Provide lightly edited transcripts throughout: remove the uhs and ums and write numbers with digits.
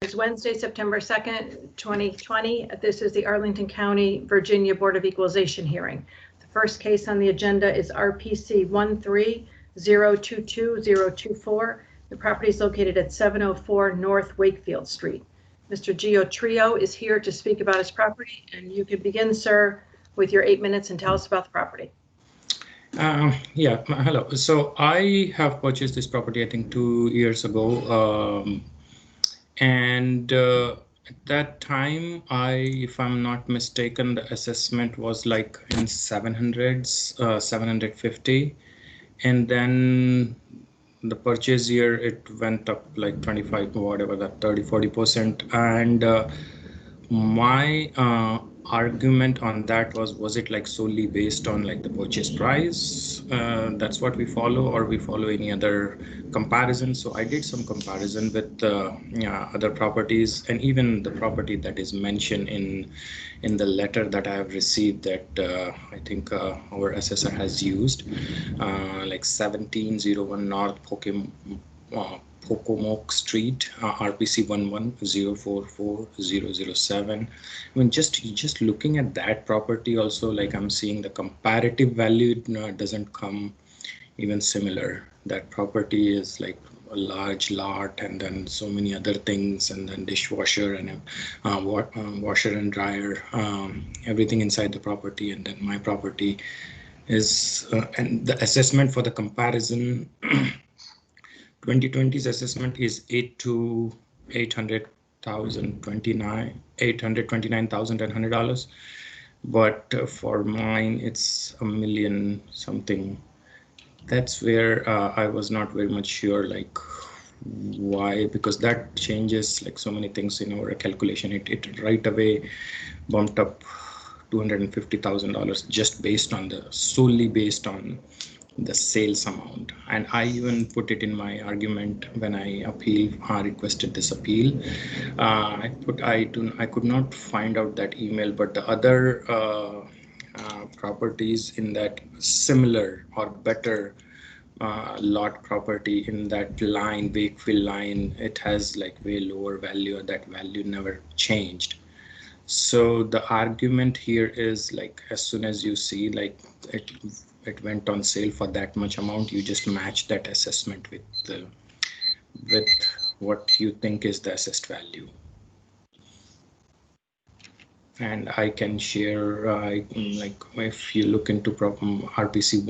It's Wednesday, September 2nd, 2020. This is the Arlington County, Virginia Board of Equalization hearing. The first case on the agenda is RPC 13022-024. The property is located at 704 North Wakefield Street. Mr. Gio Trio is here to speak about his property, and you can begin, sir, with your 8 minutes and tell us about the property. Hello. So I have purchased this property, I think 2 years ago. And at that time, if I'm not mistaken, the assessment was like in 700s, 750. And then the purchase year, it went up like 25, whatever, that 30-40%. And my argument on that was it like solely based on like the purchase price? That's what we follow, or we follow any other comparison? So I did some comparison with other properties, and even the property that is mentioned in the letter that I have received that I think our assessor has used, like 1701 North Pocomoke Street, RPC 11044-007. I mean, just looking at that property also, like I'm seeing the comparative value, it doesn't come even similar. That property is like a large lot, and then so many other things, and then dishwasher and washer and dryer, everything inside the property. And then my property is, and the assessment for the comparison, 2020's assessment is $829,100, but for mine it's $1 million something. That's where I was not very much sure, like why, because that changes like so many things in our calculation. It right away bumped up $250,000 just solely based on the sales amount. And I even put it in my argument when I requested this appeal. I could not find out that email, but the other properties in that similar or better lot property in that line, Wakefield line, it has like way lower value. That value never changed. So the argument here is like, as soon as you see like it went on sale for that much amount, you just match that assessment with what you think is the assessed value. And I can share, like if you look into RPC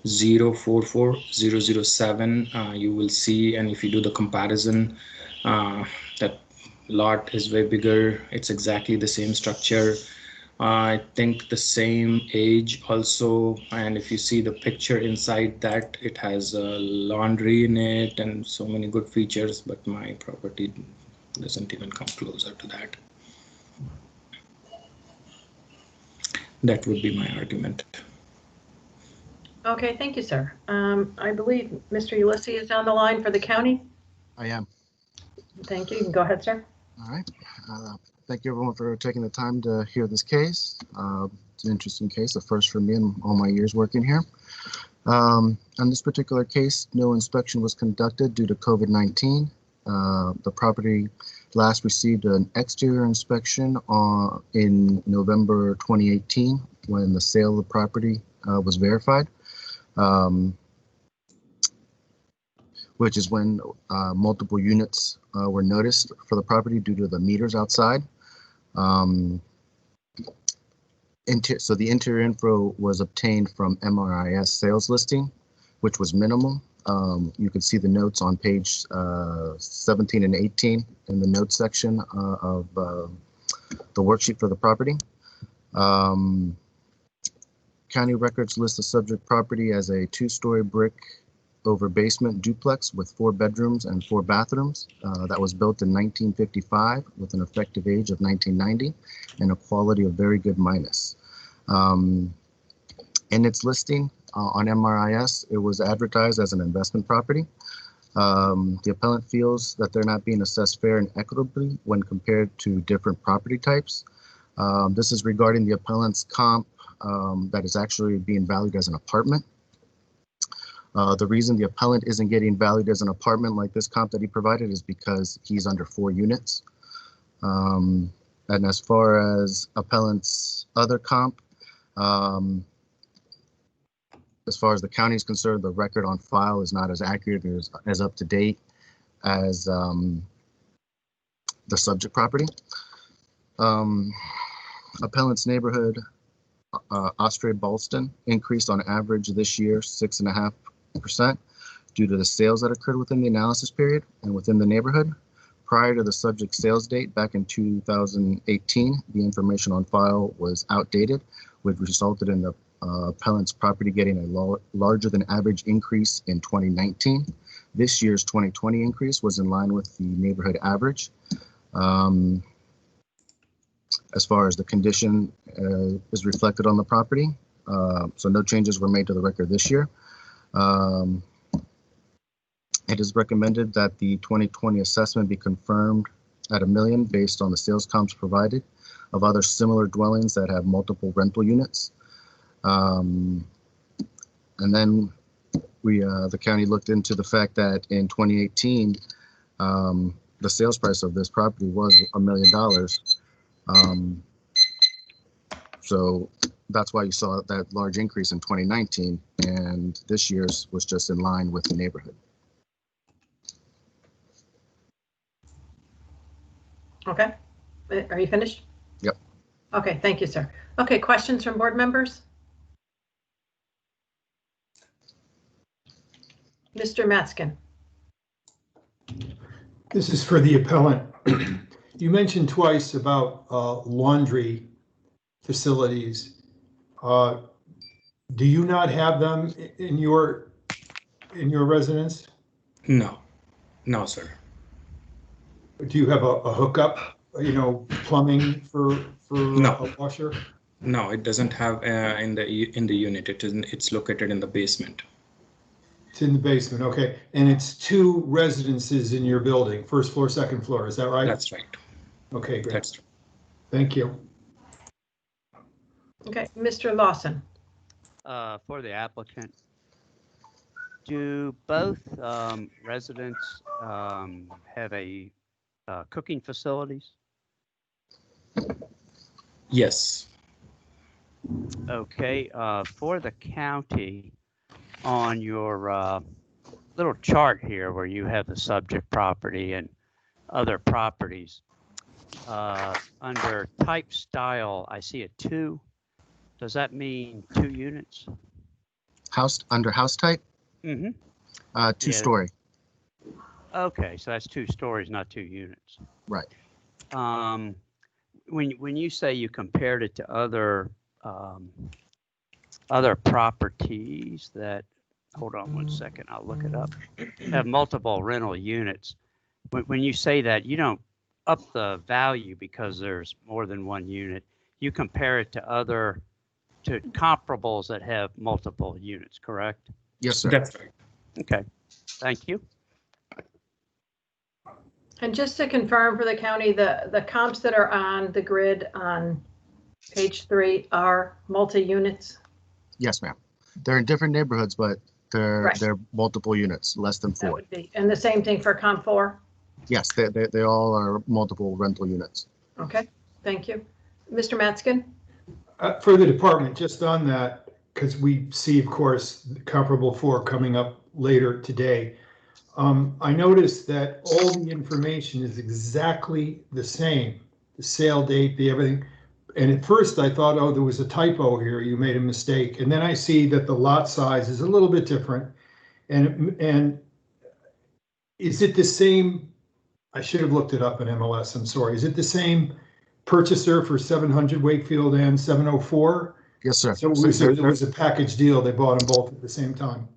11044-007, you will see, and if you do the comparison, that lot is way bigger. It's exactly the same structure. I think the same age also, and if you see the picture inside that, it has a laundry in it and so many good features, but my property doesn't even come closer to that. That would be my argument. Okay, thank you, sir. I believe Mr. Ulysses is on the line for the county. I am. Thank you. You can go ahead, sir. All right. Thank you everyone for taking the time to hear this case. It's an interesting case, the first for me in all my years working here. On this particular case, no inspection was conducted due to COVID-19. The property last received an exterior inspection in November 2018 when the sale of the property was verified, which is when multiple units were noticed for the property due to the meters outside. So the interior info was obtained from MRIS sales listing, which was minimal. You can see the notes on page 17 and 18 in the notes section of the worksheet for the property. County records list the subject property as a 2-story brick over basement duplex with 4 bedrooms and 4 bathrooms that was built in 1955 with an effective age of 1990 and a quality of very good minus. In its listing on MRIS, it was advertised as an investment property. The appellant feels that they're not being assessed fair and equitably when compared to different property types. This is regarding the appellant's comp that is actually being valued as an apartment. The reason the appellant isn't getting valued as an apartment like this comp that he provided is because he's under 4 units. And as far as appellant's other comp, as far as the county is concerned, the record on file is not as accurate or as up to date as the subject property. Appellant's neighborhood, Osprey Ballston, increased on average this year 6.5% due to the sales that occurred within the analysis period and within the neighborhood. Prior to the subject sales date back in 2018, the information on file was outdated, which resulted in the appellant's property getting a larger than average increase in 2019. This year's 2020 increase was in line with the neighborhood average. As far as the condition is reflected on the property, so no changes were made to the record this year. It is recommended that the 2020 assessment be confirmed at $1 million based on the sales comps provided of other similar dwellings that have multiple rental units. And then the county looked into the fact that in 2018, the sales price of this property was $1 million. So that's why you saw that large increase in 2019, and this year's was just in line with the neighborhood. Okay, are you finished? Yep. Okay, thank you, sir. Okay, questions from board members? Mr. Matzkin. This is for the appellant. You mentioned twice about laundry facilities. Do you not have them in your residence? No, sir. Do you have a hookup, plumbing for No. a washer? No, it doesn't have in the unit. It's located in the basement. It's in the basement, okay. And it's 2 residences in your building, first floor, second floor, is that right? That's right. Okay, great. That's true. Thank you. Okay, Mr. Lawson. For the applicant, do both residents have a cooking facilities? Yes. Okay, for the county, on your little chart here where you have the subject property and other properties, under type style, I see a 2. Does that mean 2 units? Under house type? Mm-hmm. 2-story. Okay, so that's 2 stories, not 2 units. Right. When you say you compared it to other properties that, hold on one second, I'll look it up, have multiple rental units. When you say that, you don't up the value because there's more than 1 unit. You compare it to comparables that have multiple units, correct? Yes, sir. That's right. Okay, thank you. And just to confirm for the county, the comps that are on the grid on page 3 are multi-units? Yes, ma'am. They're in different neighborhoods, but they're multiple units, less than 4. That would be, and the same thing for comp 4? Yes, they all are multiple rental units. Okay, thank you. Mr. Matzkin? For the department, just on that, because we see, of course, comparable 4 coming up later today. I noticed that all the information is exactly the same, the sale date, the everything. And at first I thought, oh, there was a typo here, you made a mistake. And then I see that the lot size is a little bit different. And is it the same? I should have looked it up in MLS, I'm sorry. Is it the same purchaser for 700 Wakefield and 704? Yes, sir. So it was a package deal, they bought them both at the same time.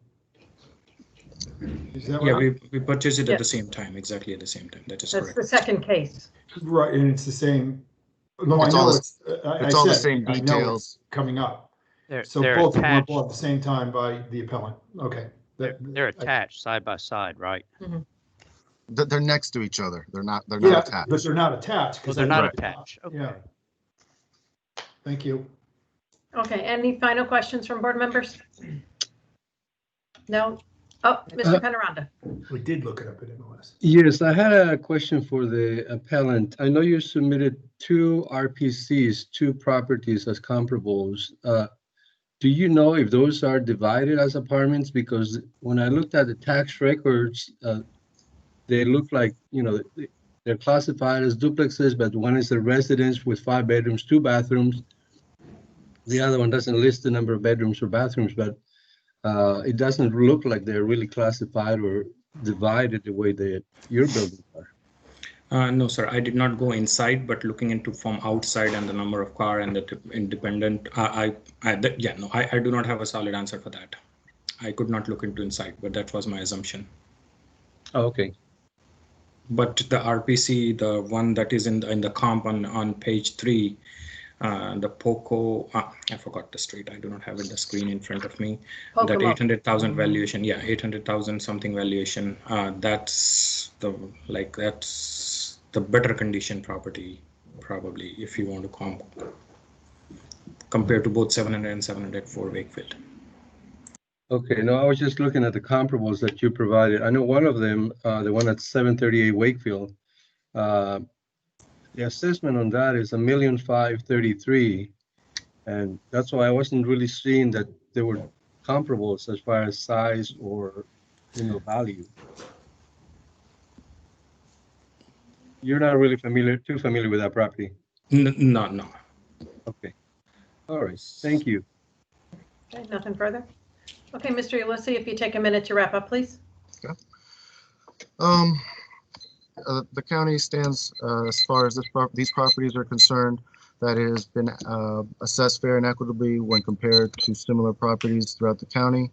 Is that Yeah, right? we purchased it at Yes. the same time, exactly at the same time. That is That's correct. the second case. Right, and it's the same. No, I It's know all the- it's. it's all the same I know details. it's coming up. They're So both of them were attached. bought at the same time by the appellant. Okay. They're attached side by side, right? They're next to each other. They're not Yeah, attached. but they're not attached. Well, 'cause they're not Right. attached. Okay. Yeah. Thank you. Okay, any final questions from board members? No? Oh, Mr. Penaranda. We did look it up at MLS. Yes, I had a question for the appellant. I know you submitted 2 RPCs, 2 properties as comparables. Do you know if those are divided as apartments? Because when I looked at the tax records, they look like, you know, they're classified as duplexes, but one is a residence with 5 bedrooms, 2 bathrooms. The other one doesn't list the number of bedrooms or bathrooms, but it doesn't look like they're really classified or divided the way that your buildings are. No, sir, I did not go inside, but looking into from outside and the number of car and the independent, I do not have a solid answer for that. I could not look into inside, but that was my assumption. Oh, okay. But the RPC, the one that is in the comp on page 3, the POCO, I forgot the street. I do not have it the screen in front of me. Pocomo. That 800,000 valuation, yeah, 800,000 something valuation. That's the better condition property, probably, if you want to compare to both 700 and 704 Wakefield. Okay, no, I was just looking at the comparables that you provided. I know one of them, the one at 738 Wakefield, the assessment on that is $1,533,000, and that's why I wasn't really seeing that there were comparables as far as size or, you know, value. You're not really too familiar with that property. No. Okay. All right. Thank you. Okay, nothing further? Okay, Mr. Ulysses, if you take a minute to wrap up, please. Okay. The county stands as far as these properties are concerned, that it has been assessed fair and equitably when compared to similar properties throughout the county.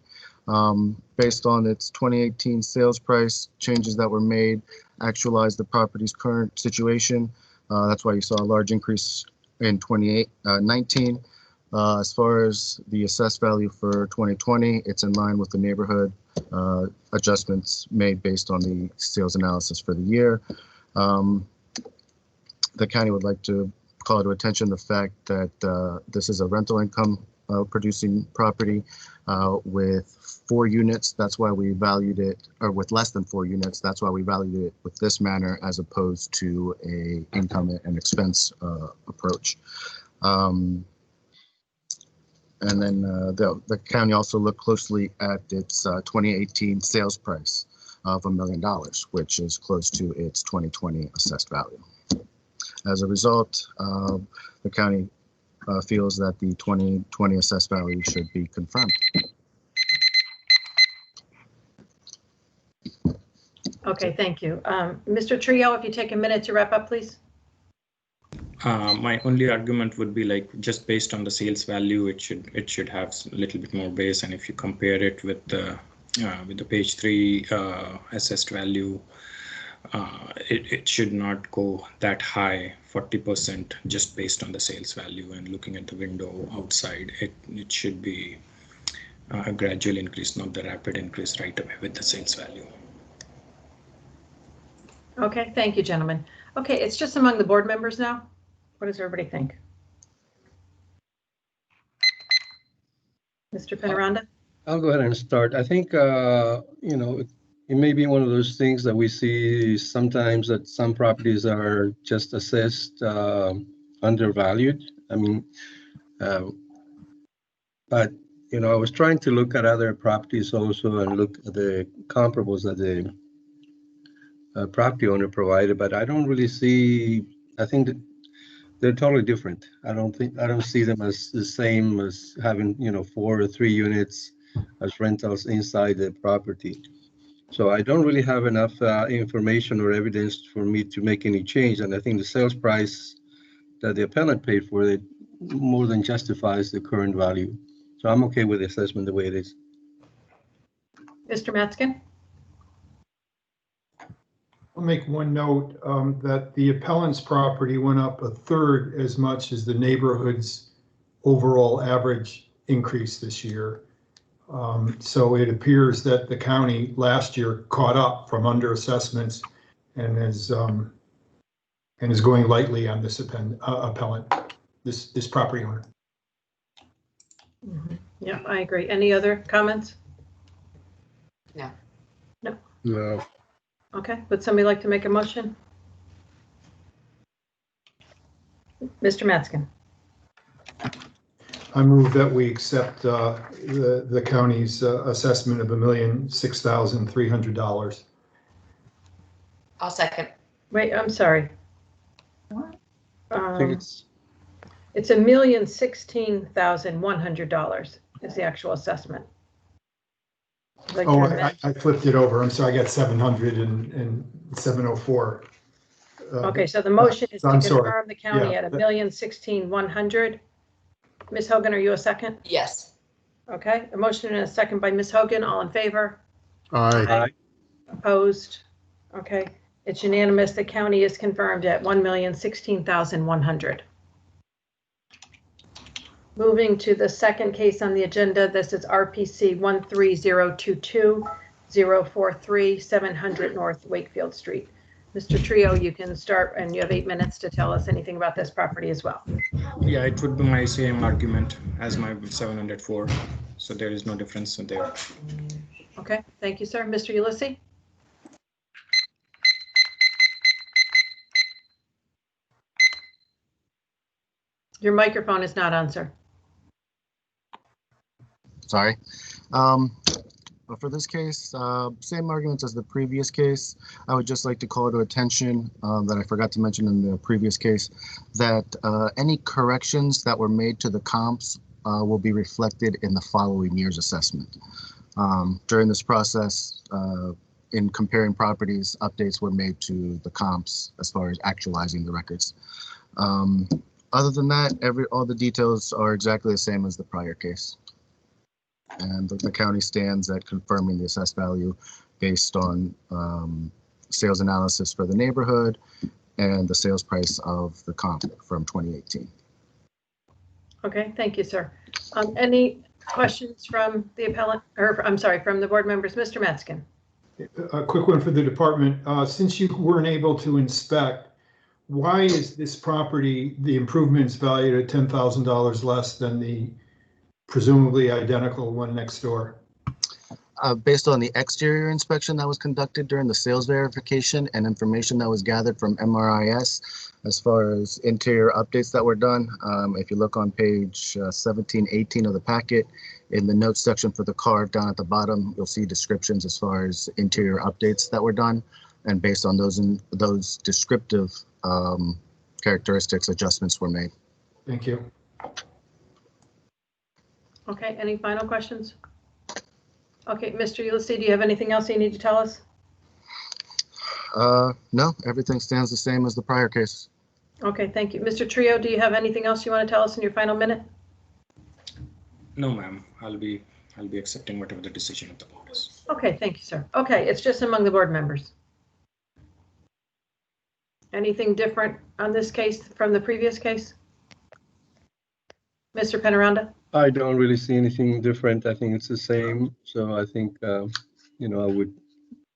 Based on its 2018 sales price, changes that were made actualized the property's current situation. That's why you saw a large increase in 2019. As far as the assessed value for 2020, it's in line with the neighborhood adjustments made based on the sales analysis for the year. The county would like to call to attention the fact that this is a rental income producing property with 4 units. That's why we valued it, or with less than 4 units. That's why we valued it with this manner as opposed to a income and expense approach. And then the county also looked closely at its 2018 sales price of $1 million, which is close to its 2020 assessed value. As a result, the county feels that the 2020 assessed value should be confirmed. Okay, thank you. Mr. Trio, if you take a minute to wrap up, please. My only argument would be like just based on the sales value, it should have a little bit more base, and if you compare it with the page 3 assessed value, it should not go that high, 40%, just based on the sales value. And looking at the window outside, it should be a gradual increase, not the rapid increase right away with the sales value. Okay, thank you, gentlemen. Okay, it's just among the board members now. What does everybody think? Mr. Penaranda? I'll go ahead and start. I think, you know, it may be one of those things that we see sometimes that some properties are just assessed undervalued. I mean, but, you know, I was trying to look at other properties also and look at the comparables that the property owner provided, but I don't really see, I think that they're totally different. I don't see them as the same as having, you know, 4 or 3 units as rentals inside the property. So I don't really have enough information or evidence for me to make any change. And I think the sales price that the appellant paid for it more than justifies the current value. So I'm okay with the assessment the way it is. Mr. Matzkin? I'll make one note that the appellant's property went up 1/3 as much as the neighborhood's overall average increase this year. So it appears that the county last year caught up from under assessments and is going lightly on this appellant, this property owner. Yeah, I agree. Any other comments? No. Okay, would somebody like to make a motion? Mr. Matskin. I move that we accept the county's assessment of $1,006,300. I'll second. Wait, I'm sorry. I think it's, It's $1,016,100 is the actual assessment. Like Oh, your amendment. I flipped it over. I'm sorry, I got 700 and 704. Okay, so the motion is to I'm sorry. confirm the county Yeah, at $1,016,100. Ms. Hogan, are you a second? Yes. Okay, a motion and a second by Ms. Hogan. All in favor? Aye. Opposed? Okay, it's unanimous. The county is confirmed at $1,016,100. Moving to the second case on the agenda, this is RPC 13022-043 700 North Wakefield Street. Mr. Trio, you can start, and you have 8 minutes to tell us anything about this property as well. Yeah, it would be my same argument as my 704. So there is no difference there. Okay, thank you, sir. Mr. Ulysses? Your microphone is not on, sir. Sorry. But for this case, same arguments as the previous case. I would just like to call to attention that I forgot to mention in the previous case that any corrections that were made to the comps will be reflected in the following year's assessment. During this process, in comparing properties, updates were made to the comps as far as actualizing the records. Other than that, all the details are exactly the same as the prior case. And the county stands at confirming the assessed value based on sales analysis for the neighborhood and the sales price of the comp from 2018. Okay, thank you, sir. Any questions from the appellant, or I'm sorry, from the board members? Mr. Matskin. A quick one for the department. Since you weren't able to inspect, why is this property, the improvements valued at $10,000 less than the presumably identical one next door? Based on the exterior inspection that was conducted during the sales verification and information that was gathered from MRIS, as far as interior updates that were done, if you look on page 17, 18 of the packet, in the notes section for the carve down at the bottom, you'll see descriptions as far as interior updates that were done. And based on those descriptive characteristics, adjustments were made. Thank you. Okay, any final questions? Okay, Mr. Ulysses, do you have anything else you need to tell us? No, everything stands the same as the prior case. Okay, thank you. Mr. Trio, do you have anything else you want to tell us in your final minute? No, ma'am. I'll be accepting whatever the decision of the board is. Okay, thank you, sir. Okay, it's just among the board members. Anything different on this case from the previous case? Mr. Penaranda? I don't really see anything different. I think it's the same. So I think, I would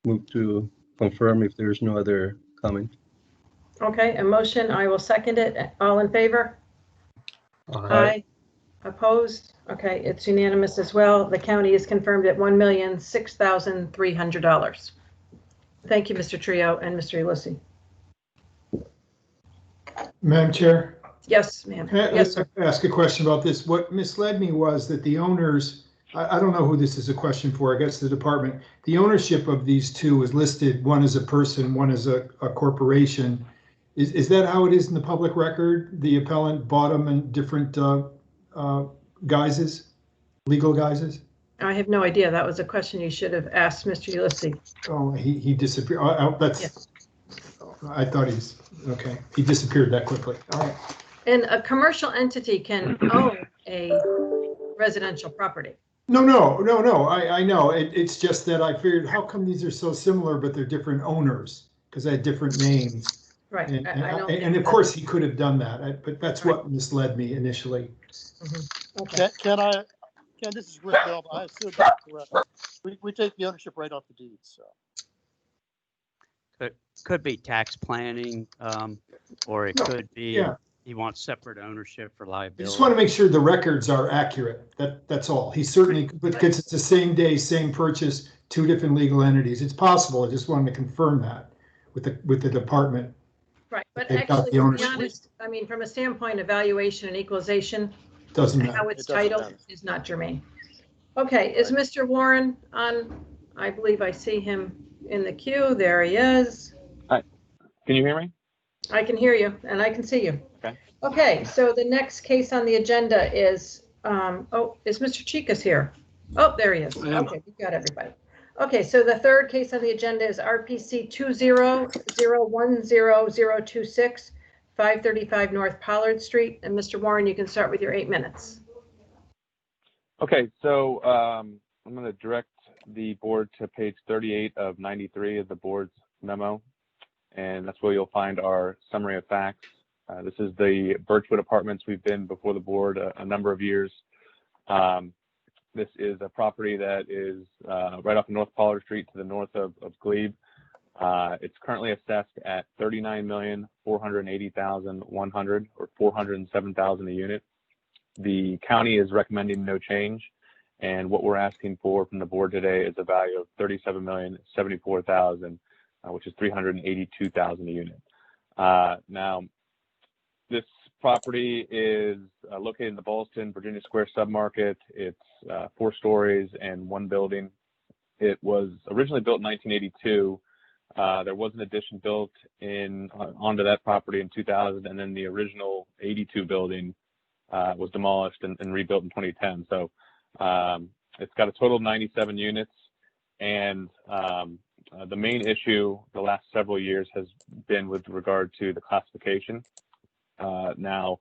move to confirm if there's no other comment. Okay, a motion. I will second it. All in favor? Aye. Opposed? Okay, it's unanimous as well. The county is confirmed at $1,006,300. Thank you, Mr. Trio and Mr. Ulysses. Madam Chair? Yes, ma'am. Can I Yes, sir. ask a question about this? What misled me was that the owners, I don't know who this is a question for, I guess the department, the ownership of these two is listed, one as a person, one as a corporation. Is that how it is in the public record? The appellant bought them in different guises, legal guises? I have no idea. That was a question you should have asked Mr. Ulysses. Oh, he disappeared. That's, I thought okay. He disappeared that quickly. All right. And a commercial entity can own a residential property. No. I know. It's just that I figured, how come these are so similar, but they're different owners? Because they had different names. Right. And of course, he could have done that, but that's what misled me initially. Mm-hmm. Okay. Ken, this is Rick Bell. I assume that's correct. We take the ownership right off the deed, so. Could be tax planning, or it could be he wants separate ownership for I liability. just want to make sure the records are accurate. That's all. He certainly, because it's the same day, same purchase, two different legal entities. It's possible. I just wanted to confirm that with the department. Right, but They've got actually, the to be ownership. honest, I mean, from a standpoint of valuation and equalization, Doesn't matter. how it's It doesn't titled matter. is not germane. Okay, is Right. Mr. Warren on? I believe I see him in the queue. There he is. Hi, can you hear me? I can hear you and I can see you. Okay. Okay, so the next case on the agenda is, is Mr. Chikas here? Oh, there he is. I am. Okay, we've got everybody. Okay, so the third case on the agenda is RPC 200100026, 535 North Pollard Street. And Mr. Warren, you can start with your 8 minutes. Okay, so I'm going to direct the board to page 38 of 93 of the board's memo, and that's where you'll find our summary of facts. This is the Birchwood Apartments. We've been before the board a number of years. This is a property that is right off of North Pollard Street to the north of Glebe. It's currently assessed at $39,480,100 or $407,000 a unit. The county is recommending no change, and what we're asking for from the board today is a value of $37,074,000, which is $382,000 a unit. Now, this property is located in the Ballston, Virginia Square submarket. It's 4 stories and 1 building. It was originally built in 1982. There was an addition built onto that property in 2000, and then the original 82 building was demolished and rebuilt in 2010. So it's got a total of 97 units, and the main issue the last several years has been with regard to the classification. Now,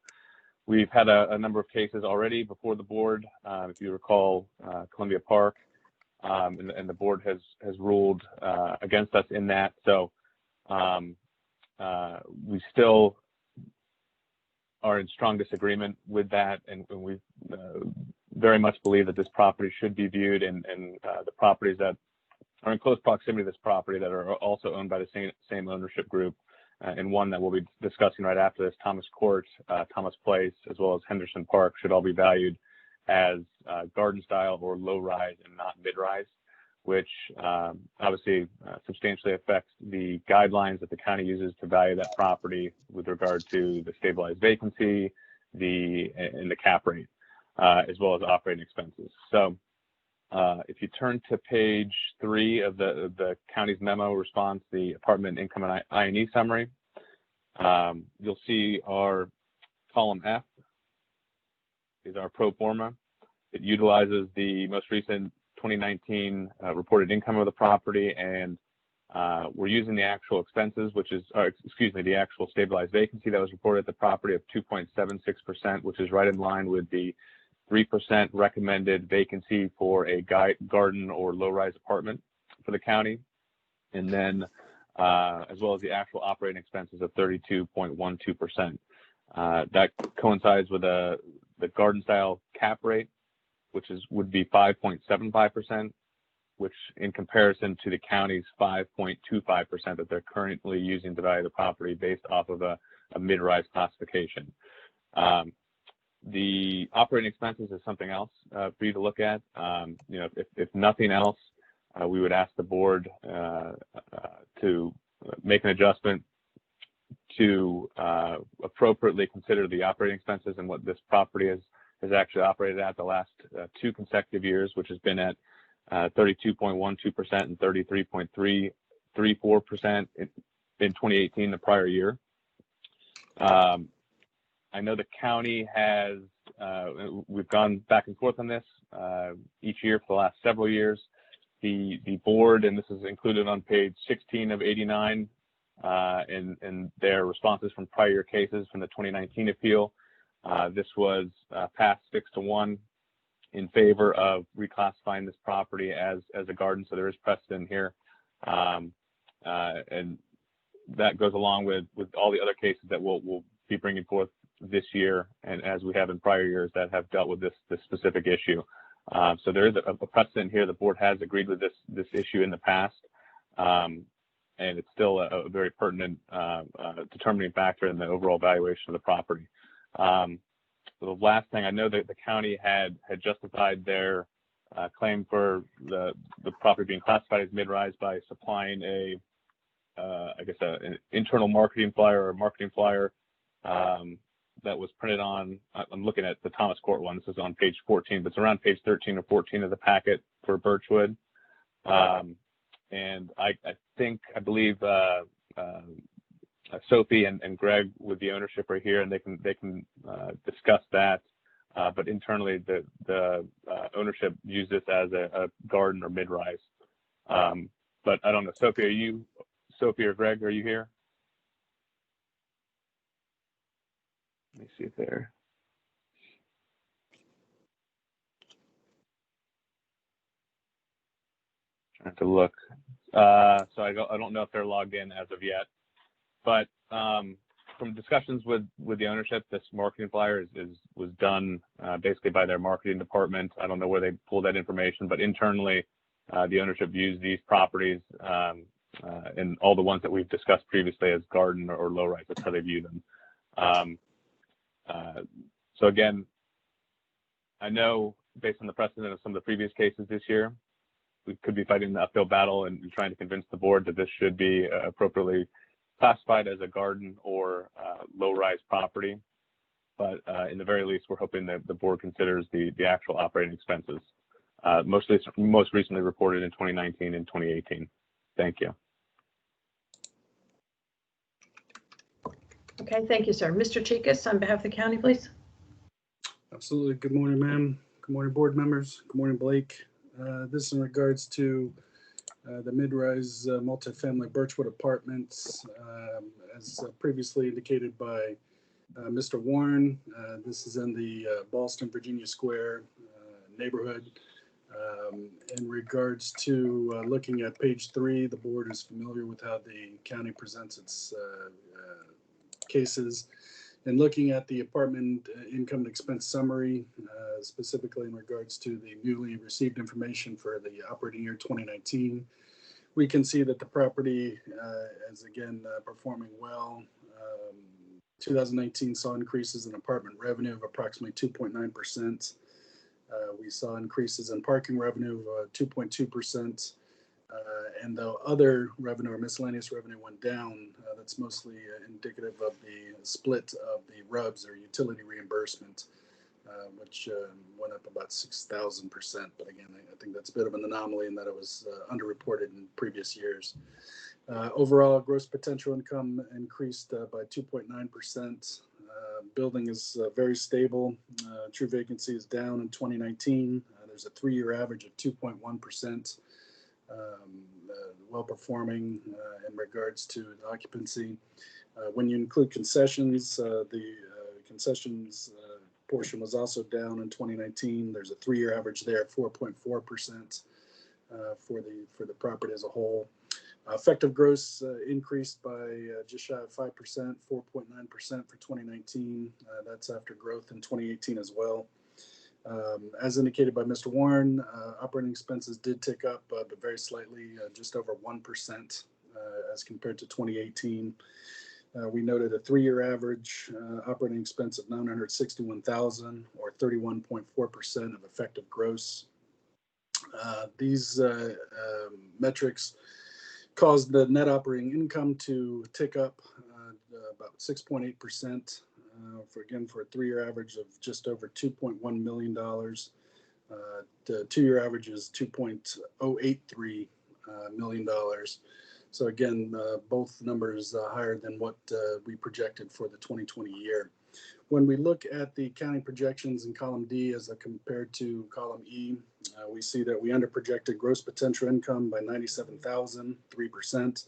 we've had a number of cases already before the board. If you recall, Columbia Park, and the board has ruled against us in that. So we still are in strong disagreement with that, and we very much believe that this property should be viewed, and the properties that are in close proximity to this property that are also owned by the same ownership group, and one that we'll be discussing right after this, Thomas Court, Thomas Place, as well as Henderson Park, should all be valued as garden style or low rise and not mid rise, which obviously substantially affects the guidelines that the county uses to value that property with regard to the stabilized vacancy, and the cap rate, as well as operating expenses. So if you turn to page 3 of the county's memo response, the apartment income and I&E summary, you'll see our column F is our pro forma. It utilizes the most recent 2019 reported income of the property, and we're using the actual expenses, which is, the actual stabilized vacancy that was reported at the property of 2.76%, which is right in line with the 3% recommended vacancy for a garden or low-rise apartment for the county, and then as well as the actual operating expenses of 32.12%. That coincides with the garden style cap rate, which would be 5.75%, which in comparison to the county's 5.25% that they're currently using to value the property based off of a mid-rise classification. The operating expenses is something else for you to look at. If nothing else, we would ask the board to make an adjustment to appropriately consider the operating expenses and what this property has actually operated at the last 2 consecutive years, which has been at 32.12% and 33.34% in 2018, the prior year. I know the county has, we've gone back and forth on this each year for the last several years. The board, and this is included on page 16 of 89, in their responses from prior cases from the 2019 appeal. This was passed 6-1 in favor of reclassifying this property as a garden, so there is precedent here. And that goes along with all the other cases that we'll be bringing forth this year, and as we have in prior years that have dealt with this specific issue. So there is a precedent here. The board has agreed with this issue in the past, and it's still a very pertinent determining factor in the overall valuation of the property. The last thing, I know that the county had justified their claim for the property being classified as mid-rise by supplying I guess an internal marketing flyer or a marketing flyer that was printed on, I'm looking at the Thomas Court one, this is on page 14, but it's around page 13 or 14 of the packet for Birchwood. And I believe Sophie and Greg with the ownership are here, and they can discuss that. But internally, the ownership views this as a garden or mid-rise. But I don't know, Sophie or Greg, are you here? Let me see if they're. Trying to look. So I don't know if they're logged in as of yet. But from discussions with the ownership, this marketing flyer was done basically by their marketing department. I don't know where they pulled that information, but internally, the ownership views these properties and all the ones that we've discussed previously as garden or low-rise. That's how they view them. So again, I know based on the precedent of some of the previous cases this year, we could be fighting the uphill battle and trying to convince the board that this should be appropriately classified as a garden or low-rise property. But in the very least, we're hoping that the board considers the actual operating expenses, most recently reported in 2019 and 2018. Thank you. Okay, thank you, sir. Mr. Chikas, on behalf of the county, please. Absolutely. Good morning, ma'am. Good morning, board members. Good morning, Blake. This in regards to the mid-rise multifamily Birchwood Apartments, as previously indicated by Mr. Warren. This is in the Ballston, Virginia Square neighborhood. In regards to looking at page 3, the board is familiar with how the county presents its cases. And looking at the apartment income and expense summary, specifically in regards to the newly received information for the operating year 2019, we can see that the property is again performing well. 2019 saw increases in apartment revenue of approximately 2.9%. We saw increases in parking revenue of 2.2%. And though other revenue or miscellaneous revenue went down, that's mostly indicative of the split of the RUBS or utility reimbursement, which went up about 6,000%. But again, I think that's a bit of an anomaly in that it was underreported in previous years. Overall, gross potential income increased by 2.9%. Building is very stable. True vacancy is down in 2019. There's a 3-year average of 2.1%. Well performing in regards to the occupancy. When you include concessions, the concessions portion was also down in 2019. There's a 3-year average there of 4.4% for the property as a whole. Effective gross increased by just shy of 5%, 4.9% for 2019. That's after growth in 2018 as well. As indicated by Mr. Warren, operating expenses did tick up, but very slightly, just over 1% as compared to 2018. We noted a 3-year average operating expense of $961,000 or 31.4% of effective gross. These metrics caused the net operating income to tick up about 6.8%. For a 3-year average of just over $2.1 million. The 2-year average is $2.083 million. So again, both numbers higher than what we projected for the 2020 year. When we look at the county projections in column D as compared to column E, we see that we underprojected gross potential income by $97,000, 3%.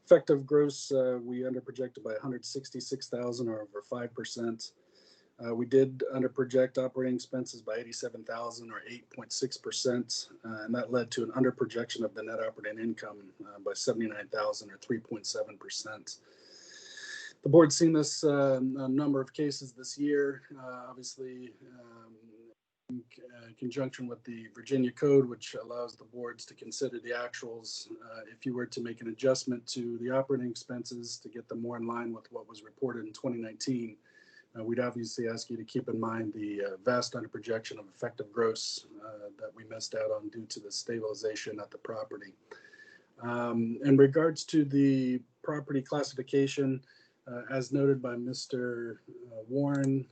Effective gross, we underprojected by $166,000 or over 5%. We did underproject operating expenses by $87,000 or 8.6%, and that led to an underprojection of the net operating income by $79,000 or 3.7%. The board's seen this a number of cases this year, obviously in conjunction with the Virginia Code, which allows the boards to consider the actuals if you were to make an adjustment to the operating expenses to get them more in line with what was reported in 2019. We'd obviously ask you to keep in mind the vast under projection of effective gross that we missed out on due to the stabilization at the property. In regards to the property classification, as noted by Mr. Warren,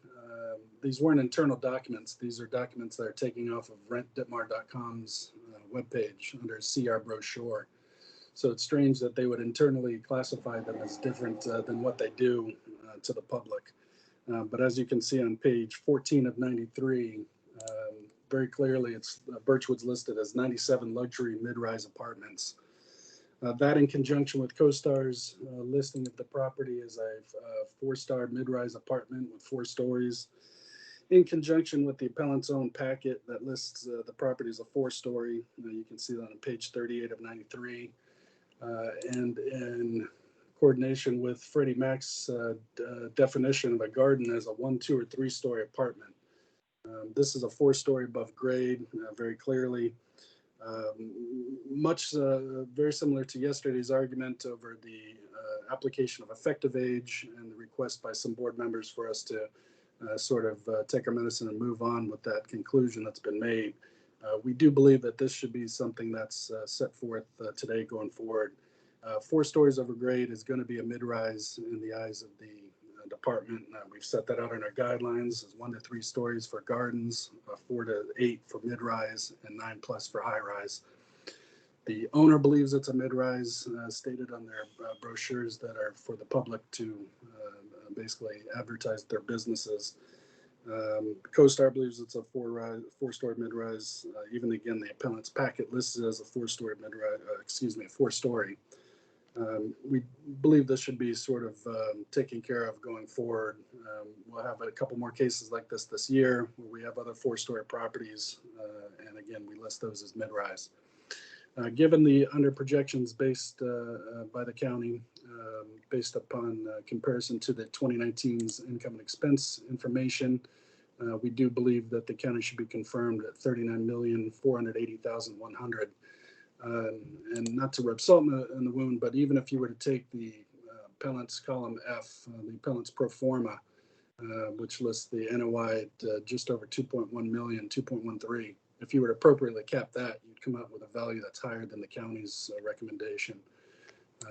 these weren't internal documents. These are documents that are taking off of rentditmar.com's webpage under CR brochure. So it's strange that they would internally classify them as different than what they do to the public. But as you can see on page 14 of 93, very clearly it's Birchwood's listed as 97 luxury mid-rise apartments. That in conjunction with CoStar's listing of the property as a 4-star mid-rise apartment with 4 stories, in conjunction with the appellant's own packet that lists the property as a 4-story. You can see that on page 38 of 93. And in coordination with Freddie Mac's definition of a garden as a 1, 2, or 3-story apartment. This is a 4-story above grade, very clearly. Very similar to yesterday's argument over the application of effective age and the request by some board members for us to take our medicine and move on with that conclusion that's been made. We do believe that this should be something that's set forth today going forward. 4 stories over grade is going to be a mid-rise in the eyes of the department. We've set that out in our guidelines as 1 to 3 stories for gardens, 4 to 8 for mid-rise, and 9+ for high-rise. The owner believes it's a mid-rise, stated on their brochures that are for the public to basically advertise their businesses. CoStar believes it's a 4-story mid-rise. Even again, the appellant's packet listed as a 4-story mid-rise, a 4-story. We believe this should be taken care of going forward. We'll have a couple more cases like this year where we have other 4-story properties. And again, we list those as mid-rise. Given the under projections based by the county, based upon comparison to the 2019's income and expense information, we do believe that the county should be confirmed at $39,480,100. And not to rub salt in the wound, but even if you were to take the appellant's column F, the appellant's pro forma, which lists the NOI at just over 2.1 million, 2.13. If you were to appropriately cap that, you'd come up with a value that's higher than the county's recommendation.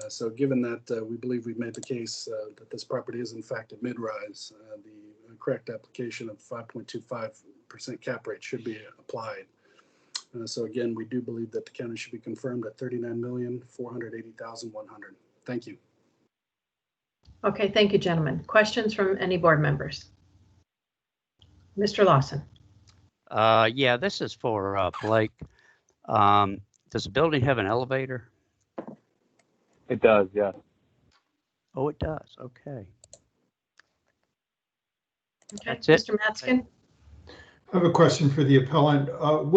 So given that we believe we've made the case that this property is in fact a mid-rise, the correct application of 5.25% cap rate should be applied. So again, we do believe that the county should be confirmed at $39,480,100. Thank you. Okay, thank you, gentlemen. Questions from any board members? Mr. Lawson. Yeah, this is for Blake. Does the building have an elevator? It does, yes. Oh, it does. Okay. Okay, That's it. Mr. Matzkin. I have a question for the appellant. On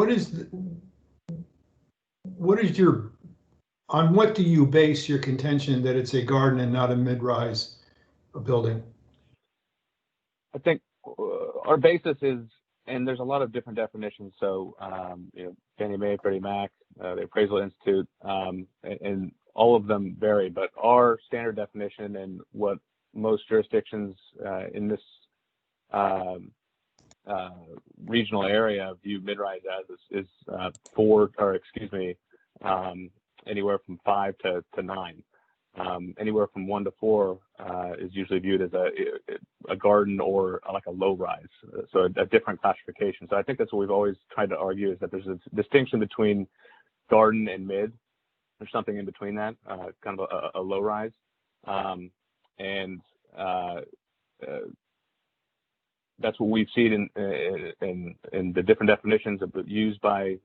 what do you base your contention that it's a garden and not a mid-rise building? I think our basis is, and there's a lot of different definitions. So, Fannie Mae, Freddie Mac, the Appraisal Institute, and all of them vary. But our standard definition and what most jurisdictions in this regional area view mid-rise as is anywhere from 5 to 9. Anywhere from 1 to 4 is usually viewed as a garden or like a low rise, so a different classification. So I think that's what we've always tried to argue, is that there's a distinction between garden and mid. There's something in between that, kind of a low rise, and that's what we've seen in the different definitions used by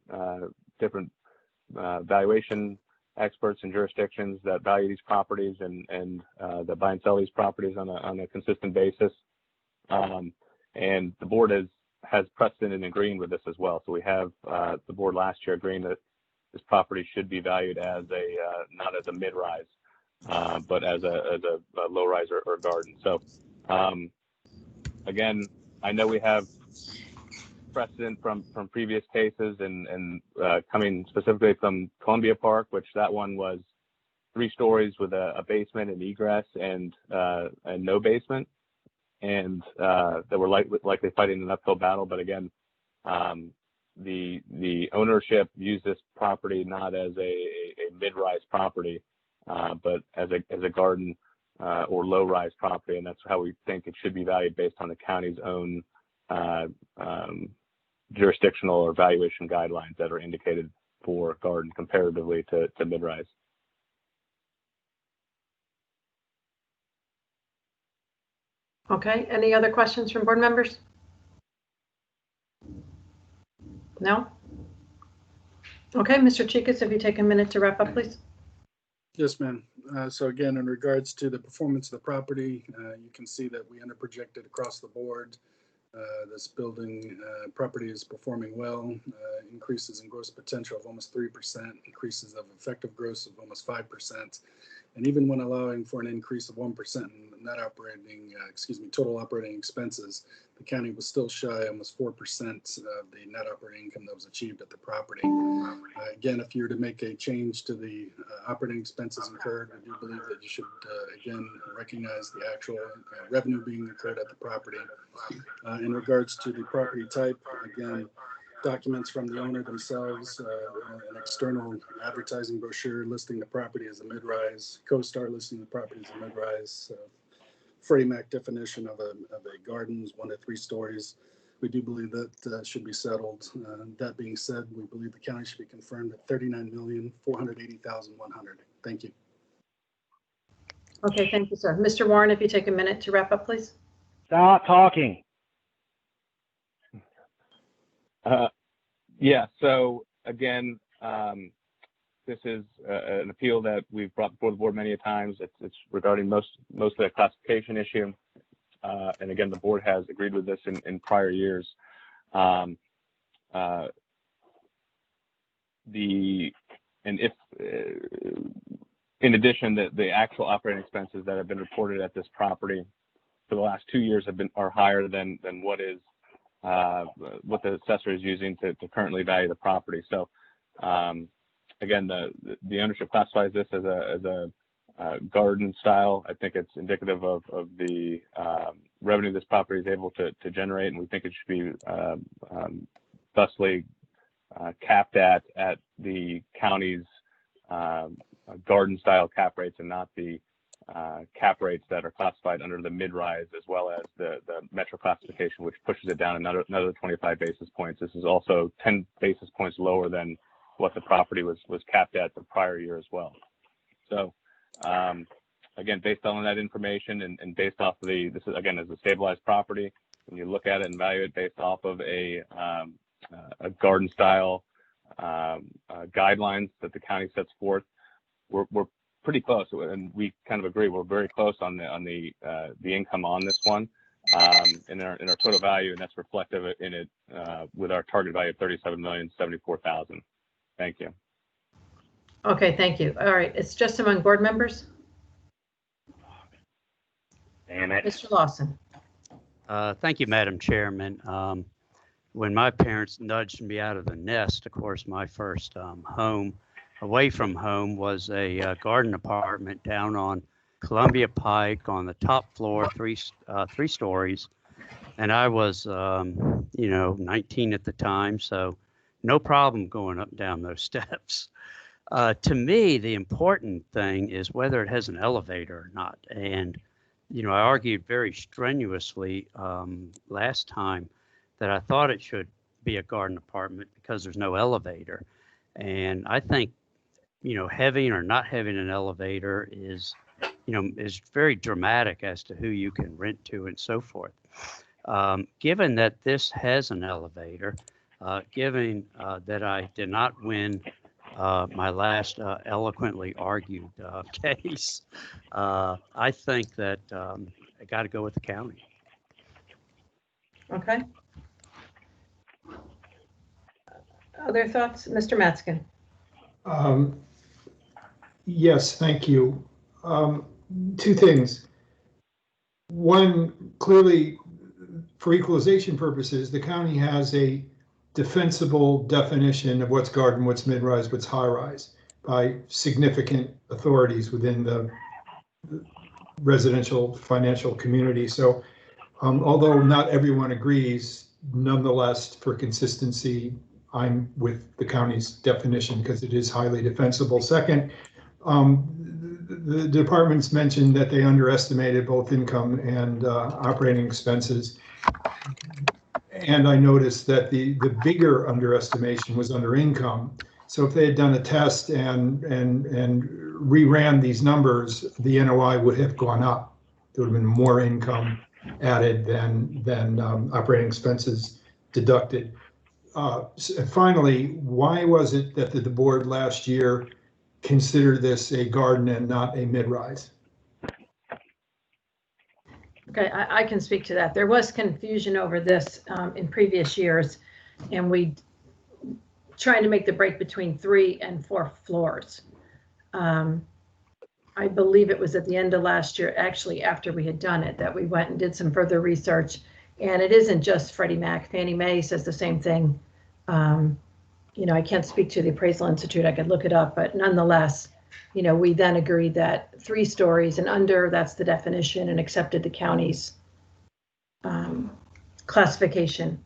different valuation experts and jurisdictions that value these properties and that buy and sell these properties on a consistent basis. And the board has precedent in agreeing with this as well. So we have the board last year agreeing that this property should be valued as not as a mid-rise, but as a low-rise or garden. So again, I know we have precedent from previous cases and coming specifically from Columbia Park, which that one was 3 stories with a basement and egress and no basement. and that we're likely fighting an uphill battle. But again, the ownership views this property not as a mid-rise property, but as a garden or low-rise property, and that's how we think it should be valued based on the county's own jurisdictional or valuation guidelines that are indicated for garden comparatively to mid-rise. Okay, any other questions from board members? No? Okay, Mr. Chikas, if you take a minute to wrap up, please. Yes, ma'am. So again, in regards to the performance of the property, you can see that we underprojected across the board. This building property is performing well, increases in gross potential of almost 3%, increases of effective gross of almost 5%. And even when allowing for an increase of 1% in net operating, total operating expenses, the county was still shy almost 4% of the net operating income that was achieved at the property. Again, if you were to make a change to the operating expenses incurred, I do believe that you should, again, recognize the actual revenue being incurred at the property. In regards to the property type, again, documents from the owner themselves, an external advertising brochure listing the property as a mid-rise, CoStar listing the property as a mid-rise, Freddie Mac definition of a garden is 1 to 3 stories. We do believe that should be settled. That being said, we believe the county should be confirmed at $39,480,100. Thank you. Okay, thank you, sir. Mr. Warren, if you take a minute to wrap up, please. Stop talking. Yeah, so again, this is an appeal that we've brought before the board many a times. It's regarding mostly a classification issue. And again, the board has agreed with this in prior years. In addition, the actual operating expenses that have been reported at this property for the last 2 years are higher than what the assessor is using to currently value the property. So again, the ownership classifies this as a garden style. I think it's indicative of the revenue this property is able to generate, and we think it should be thusly capped at the county's garden style cap rates, and not the cap rates that are classified under the mid-rise, as well as the metro classification, which pushes it down another 25 basis points. This is also 10 basis points lower than what the property was capped at the prior year as well. So again, based on that information and based off of this is again as a stabilized property, when you look at it and value it based off of a garden style guidelines that the county sets forth, we're pretty close, and we kind of agree. We're very close on the income on this one in our total value, and that's reflective in it with our target value of $37,074,000. Thank you. Okay, thank you. All right, it's just among board members. Damn it. Mr. Lawson. Thank you, Madam Chairman. When my parents nudged me out of the nest, of course, my first home away from home was a garden apartment down on Columbia Pike on the top floor, three stories. And I was, 19 at the time, so no problem going up and down those steps. To me, the important thing is whether it has an elevator or not. And, I argued very strenuously last time that I thought it should be a garden apartment because there's no elevator. And I think, having or not having an elevator is very dramatic as to who you can rent to and so forth. Given that this has an elevator, given that I did not win my last eloquently argued case, I think that I got to go with the county. Okay. Other thoughts, Mr. Matzkin? Yes, thank you. 2 things. One, clearly, for equalization purposes, the county has a defensible definition of what's garden, what's mid-rise, what's high-rise by significant authorities within the residential financial community. So Although not everyone agrees, nonetheless, for consistency, I'm with the county's definition because it is highly defensible. Second, the departments mentioned that they underestimated both income and operating expenses. And I noticed that the bigger underestimation was under income. So if they had done a test and reran these numbers, the NOI would have gone up. There would have been more income added than operating expenses deducted. Finally, why was it that the board last year considered this a garden and not a mid-rise? Okay, I can speak to that. There was confusion over this in previous years, and we trying to make the break between 3 and 4 floors. I believe it was at the end of last year, actually after we had done it, that we went and did some further research. And it isn't just Freddie Mac. Fannie Mae says the same thing. You know, I can't speak to the Appraisal Institute. I could look it up, but nonetheless, you know, we then agreed that 3 stories and under, that's the definition, and accepted the county's classification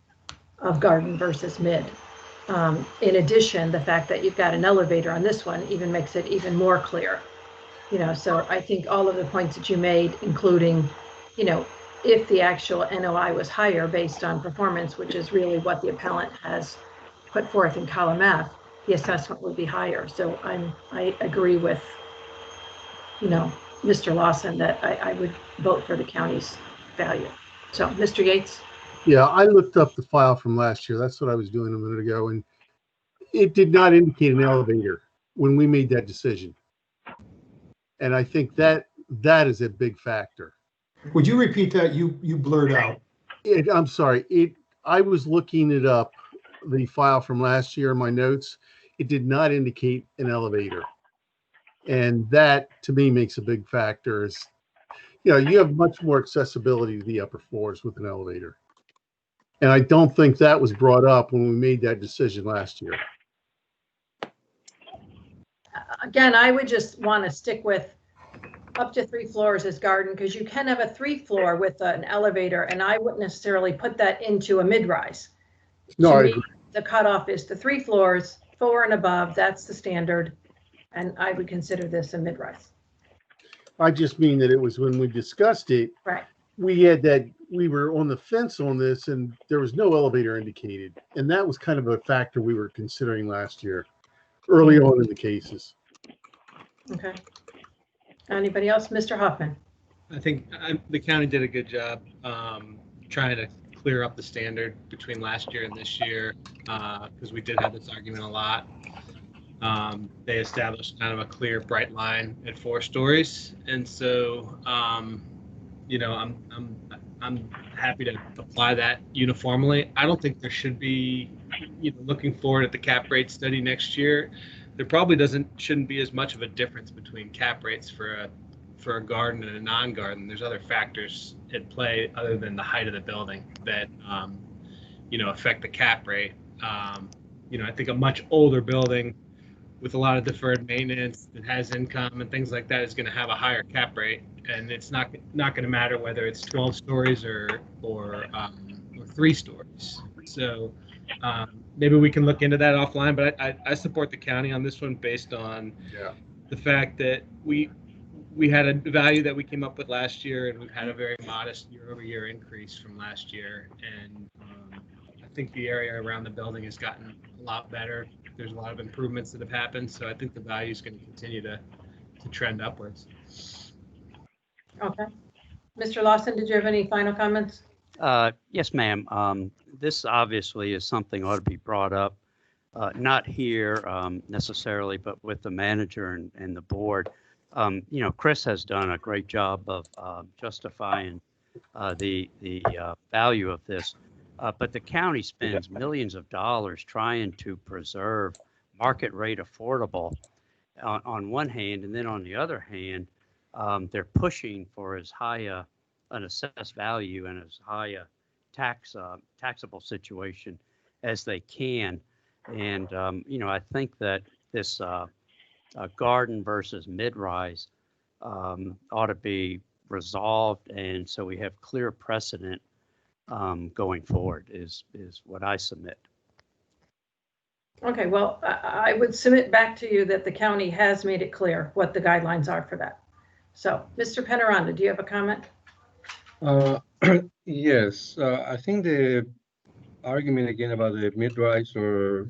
of garden versus mid. In addition, the fact that you've got an elevator on this one even makes it even more clear. You know, so I think all of the points that you made, including, you know, if the actual NOI was higher based on performance, which is really what the appellant has put forth in column F, the assessment would be higher. So I agree with, you know, Mr. Lawson that I would vote for the county's value. So, Mr. Yates? Yeah, I looked up the file from last year. That's what I was doing a minute ago, and it did not indicate an elevator when we made that decision. And I think that is a big factor. Would you repeat that? You blurred out. I'm sorry. I was looking it up, the file from last year, my notes. It did not indicate an elevator. And that, to me, makes a big factor. Is, you know, you have much more accessibility to the upper floors with an elevator. And I don't think that was brought up when we made that decision last year. Again, I would just want to stick with up to 3 floors as garden, because you can have a 3 floor with an elevator, and I wouldn't necessarily put that into a mid-rise. No, I me, agree. The cutoff is the 3 floors, 4 and above. That's the standard, and I would consider this a mid-rise. I just mean that it was when we discussed it, right? We were on the fence on this, and there was no elevator indicated, and that was kind of a factor we were considering last year, early on in the cases. Okay. Anybody else? Mr. Hoffman? I think the county did a good job trying to clear up the standard between last year and this year, because we did have this argument a lot. They established kind of a clear, bright line at 4 stories, and so you know, I'm happy to apply that uniformly. I don't think there should be, you know, looking forward at the cap rate study next year, there probably shouldn't be as much of a difference between cap rates for a garden and a non-garden. There's other factors at play other than the height of the building that you know, affect the cap rate. You know, I think a much older building with a lot of deferred maintenance that has income and things like that is going to have a higher cap rate, and it's not going to matter whether it's 12 stories or 3 stories. So maybe we can look into that offline, but I support the county on this one based on the fact that we had a value that we came up with last year, and we've had a very modest year-over-year increase from last year, and I think the area around the building has gotten a lot better. There's a lot of improvements that have happened, so I think the value is going to continue to trend upwards. Okay. Mr. Lawson, did you have any final comments? Yes, ma'am. This obviously is something ought to be brought up, not here necessarily, but with the manager and the board. You know, Chris has done a great job of justifying the value of this. But the county spends millions of dollars trying to preserve market rate affordable on one hand, and then on the other hand, they're pushing for as high an assessed value and as high a taxable situation as they can. And you know, I think that this garden versus mid-rise ought to be resolved, and so we have clear precedent going forward is what I submit. Okay, well, I would submit back to you that the county has made it clear what the guidelines are for that. So, Mr. Penaranda, do you have a comment? Yes, I think the argument again about the mid-rise or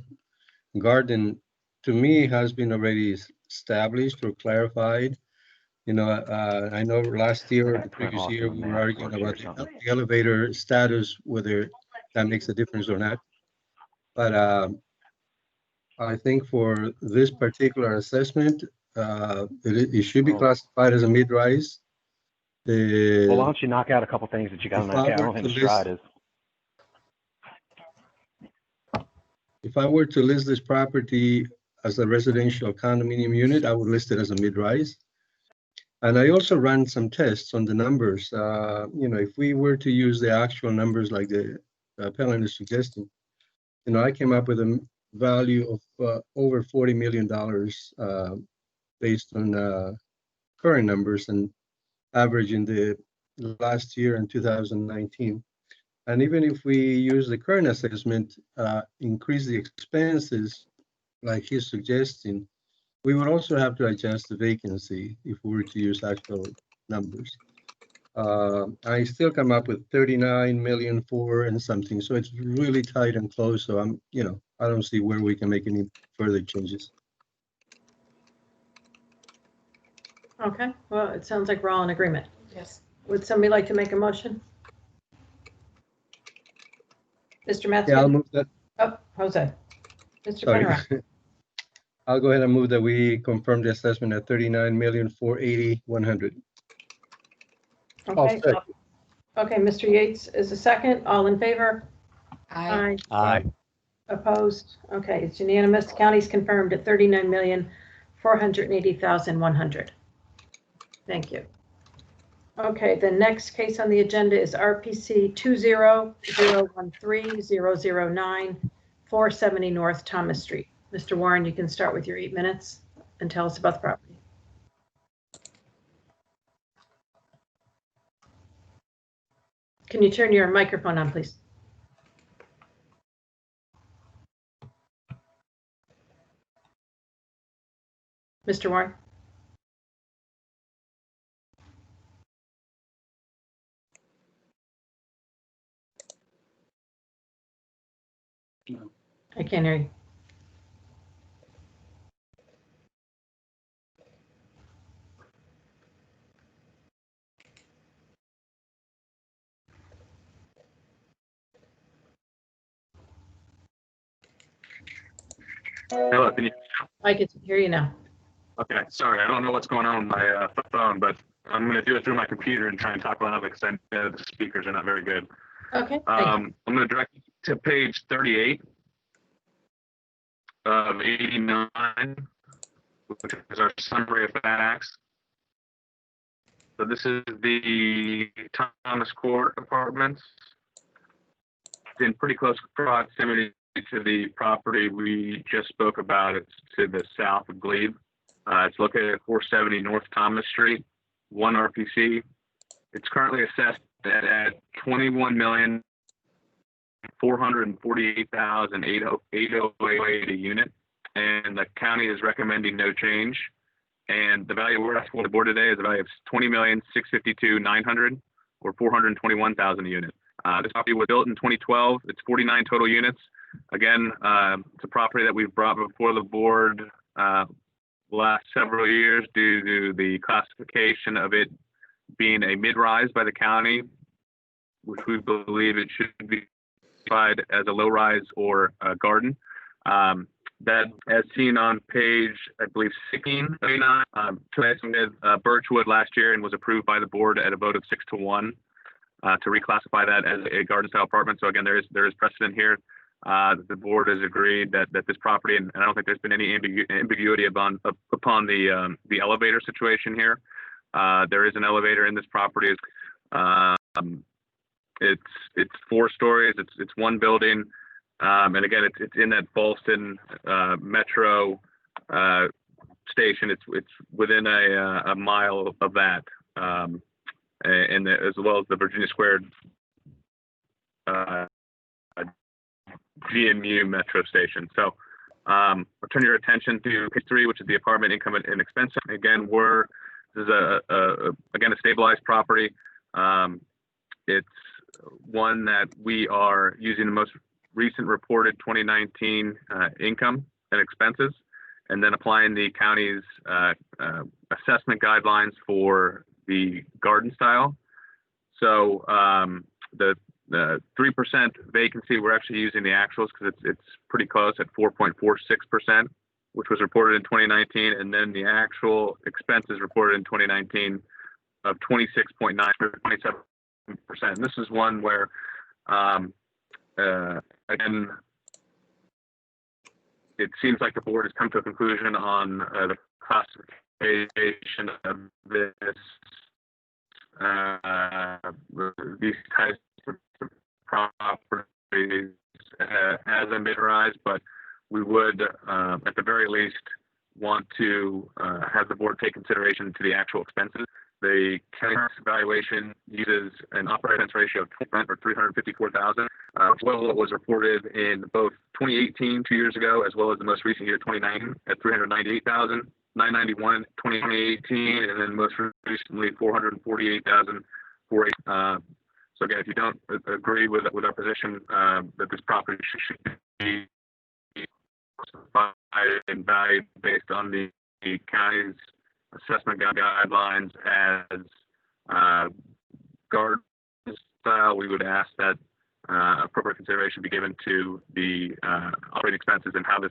garden, to me, has been already established or clarified. You know, I know last year or the previous year, we were arguing about the elevator status, whether that makes a difference or not. But I think for this particular assessment, it should be classified as a mid-rise. Well, why don't you knock out a couple things that you got to knock out? I don't think stride is. If I were to list this property as a residential condominium unit, I would list it as a mid-rise. And I also ran some tests on the numbers. You know, if we were to use the actual numbers like the appellant is suggesting, you know, I came up with a value of over $40 million based on current numbers and average in the last year in 2019. And even if we use the current assessment, increase the expenses like he's suggesting, we would also have to adjust the vacancy if we were to use actual numbers. I still come up with 39 million for and something, so it's really tight and close. So I'm, you know, I don't see where we can make any further changes. Okay, well, it sounds like we're all in agreement. Yes. Would somebody like to make a motion? Mr. Matheson? Yeah, I'll move that. Oh, Jose. Mr. Sorry. Penrod. I'll go ahead and move that we confirm the assessment at 39,480,100. Okay. Okay, Mr. Yates is a second. All in favor? Aye. Aye. Opposed? Okay, it's unanimous. The county's confirmed at 39,480,100. Thank you. Okay, the next case on the agenda is RPC 200130009, 470 North Thomas Street. Mr. Warren, you can start with your 8 minutes and tell us about the property. Can you turn your microphone on, please? Mr. Warren? No. I can't hear you. Hello, can you? I can hear you now. Okay, sorry, I don't know what's going on with my phone, but I'm going to do it through my computer and try and talk loud because I know the speakers are not very good. Okay. I'm going to direct you to page 38 of 89, which is our summary of facts. So this is the Thomas Court Apartments. It's in pretty close proximity to the property we just spoke about. It's to the south of Glebe. It's located at 470 North Thomas Street, 1 RPC. It's currently assessed at $21,448,808 a unit, and the county is recommending no change. And the value we're asking for the board today is a value of $20,652,900 or $421,000 a unit. This property was built in 2012. It's 49 total units. Again, it's a property that we've brought before the board last several years due to the classification of it being a mid-rise by the county, which we believe it should be classified as a low-rise or a garden. That, as seen on page, I believe, 1639, with Birchwood last year and was approved by the board at a vote of 6-1 to reclassify that as a garden-style apartment. So again, there is precedent here. The board has agreed that this property, and I don't think there's been any ambiguity upon the elevator situation here. There is an elevator in this property. It's 4 stories. It's one building, and again, it's in that Ballston Metro station. It's within a mile of that. and as well as the Virginia Squared GMU metro station. So I'll turn your attention to page 3, which is the apartment income and expense. Again, this is again a stabilized property. It's one that we are using the most recent reported 2019 income and expenses, and then applying the county's assessment guidelines for the garden style. So the 3% vacancy, we're actually using the actuals because it's pretty close at 4.46%, which was reported in 2019, and then the actual expenses reported in 2019 of 26.9 or 27%. And this is one where, again, it seems like the board has come to a conclusion on the classification of these types of properties as a mid-rise, but we would, at the very least, want to have the board take consideration to the actual expenses. The county evaluation uses an operating expense ratio of 20% or 354,000, well, what was reported in both 2018, 2 years ago, as well as the most recent year, 2019, at 398,000, 991 in 2018, and then most recently 448,000. So again, if you don't agree with our position that this property should be classified and valued based on the county's assessment guidelines as garden style, we would ask that appropriate consideration be given to the operating expenses and how the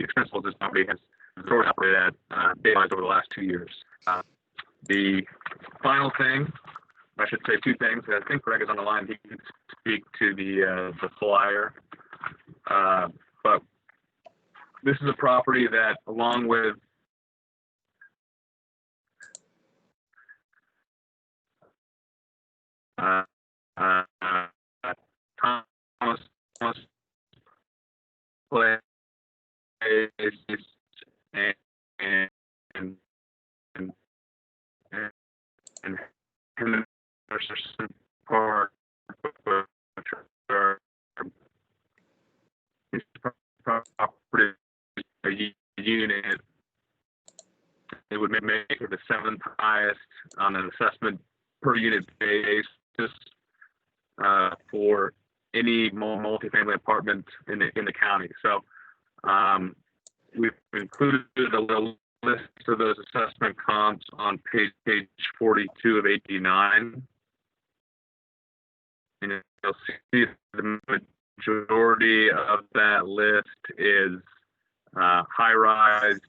expense levels this property has operated at stabilized over the last 2 years. The final thing, I should say 2 things. I think Greg is on the line. He can speak to the flyer. But this is a property that, along with Thomas Place and Henderson Park, property a unit, it would make it the 7th highest on an assessment per unit basis for any multifamily apartment in the county. So we've included a little list of those assessment comps on page 42 of 89. And you'll see the majority of that list is high-rise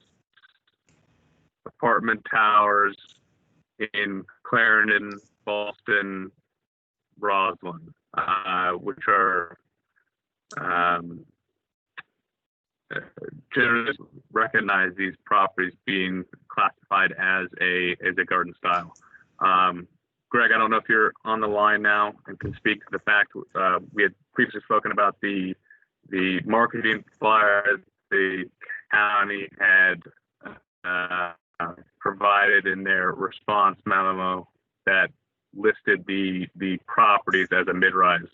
apartment towers in Clarendon, Boston, Roslyn, which are generally recognize these properties being classified as a garden style. Greg, I don't know if you're on the line now and can speak to the fact we had previously spoken about the marketing flyers the county had provided in their response memo that listed the properties as a mid-rise.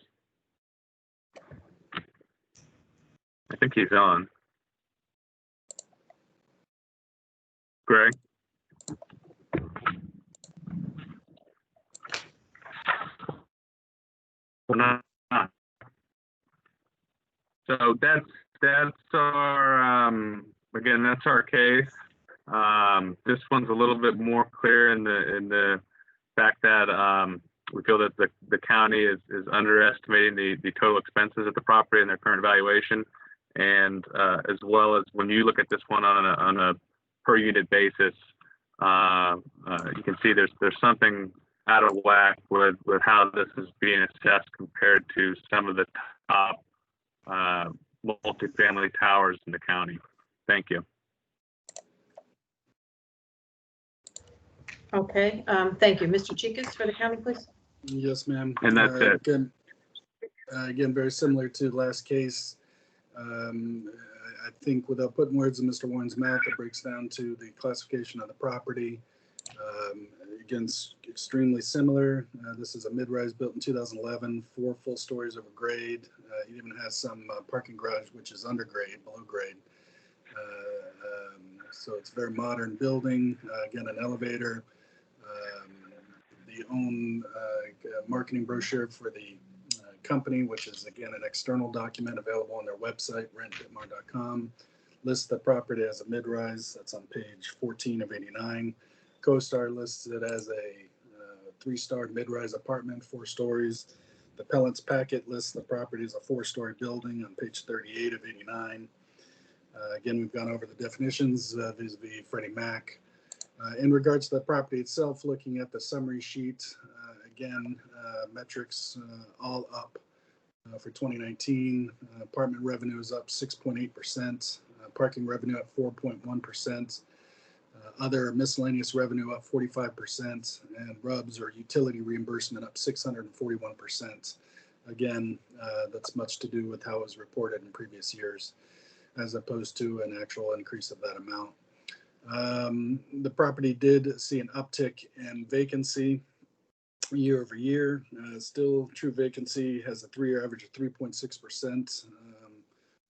I think he's on. Greg? Well, not. So that's our again, that's our case. This one's a little bit more clear in the fact that we feel that the county is underestimating the total expenses of the property and their current valuation, and as well as when you look at this one on a per unit basis, you can see there's something out of whack with how this is being assessed compared to some of the top multifamily towers in the county. Thank you. Okay, thank you. Mr. Chicas for the county, please. Yes, ma'am. And that's it. Again, very similar to the last case. I think without putting words in Mr. Warren's mouth, it breaks down to the classification of the property. Again, extremely similar. This is a mid-rise built in 2011, 4 full stories over grade. It even has some parking garage, which is under grade, below grade. So it's a very modern building. Again, an elevator. The own marketing brochure for the company, which is again an external document available on their website, rentbitmar.com. Lists the property as a mid-rise. That's on page 14 of 89. CoStar lists it as a 3-star mid-rise apartment, 4 stories. The Appellant's packet lists the property as a 4-story building on page 38 of 89. Again, we've gone over the definitions vis-a-vis Freddie Mac. In regards to the property itself, looking at the summary sheet, again, metrics all up for 2019. Apartment revenue is up 6.8%. Parking revenue up 4.1%. Other miscellaneous revenue up 45%, and RUBS or utility reimbursement up 641%. Again, that's much to do with how it was reported in previous years, as opposed to an actual increase of that amount. The property did see an uptick in vacancy year over year. Still, true vacancy has a 3-year average of 3.6%.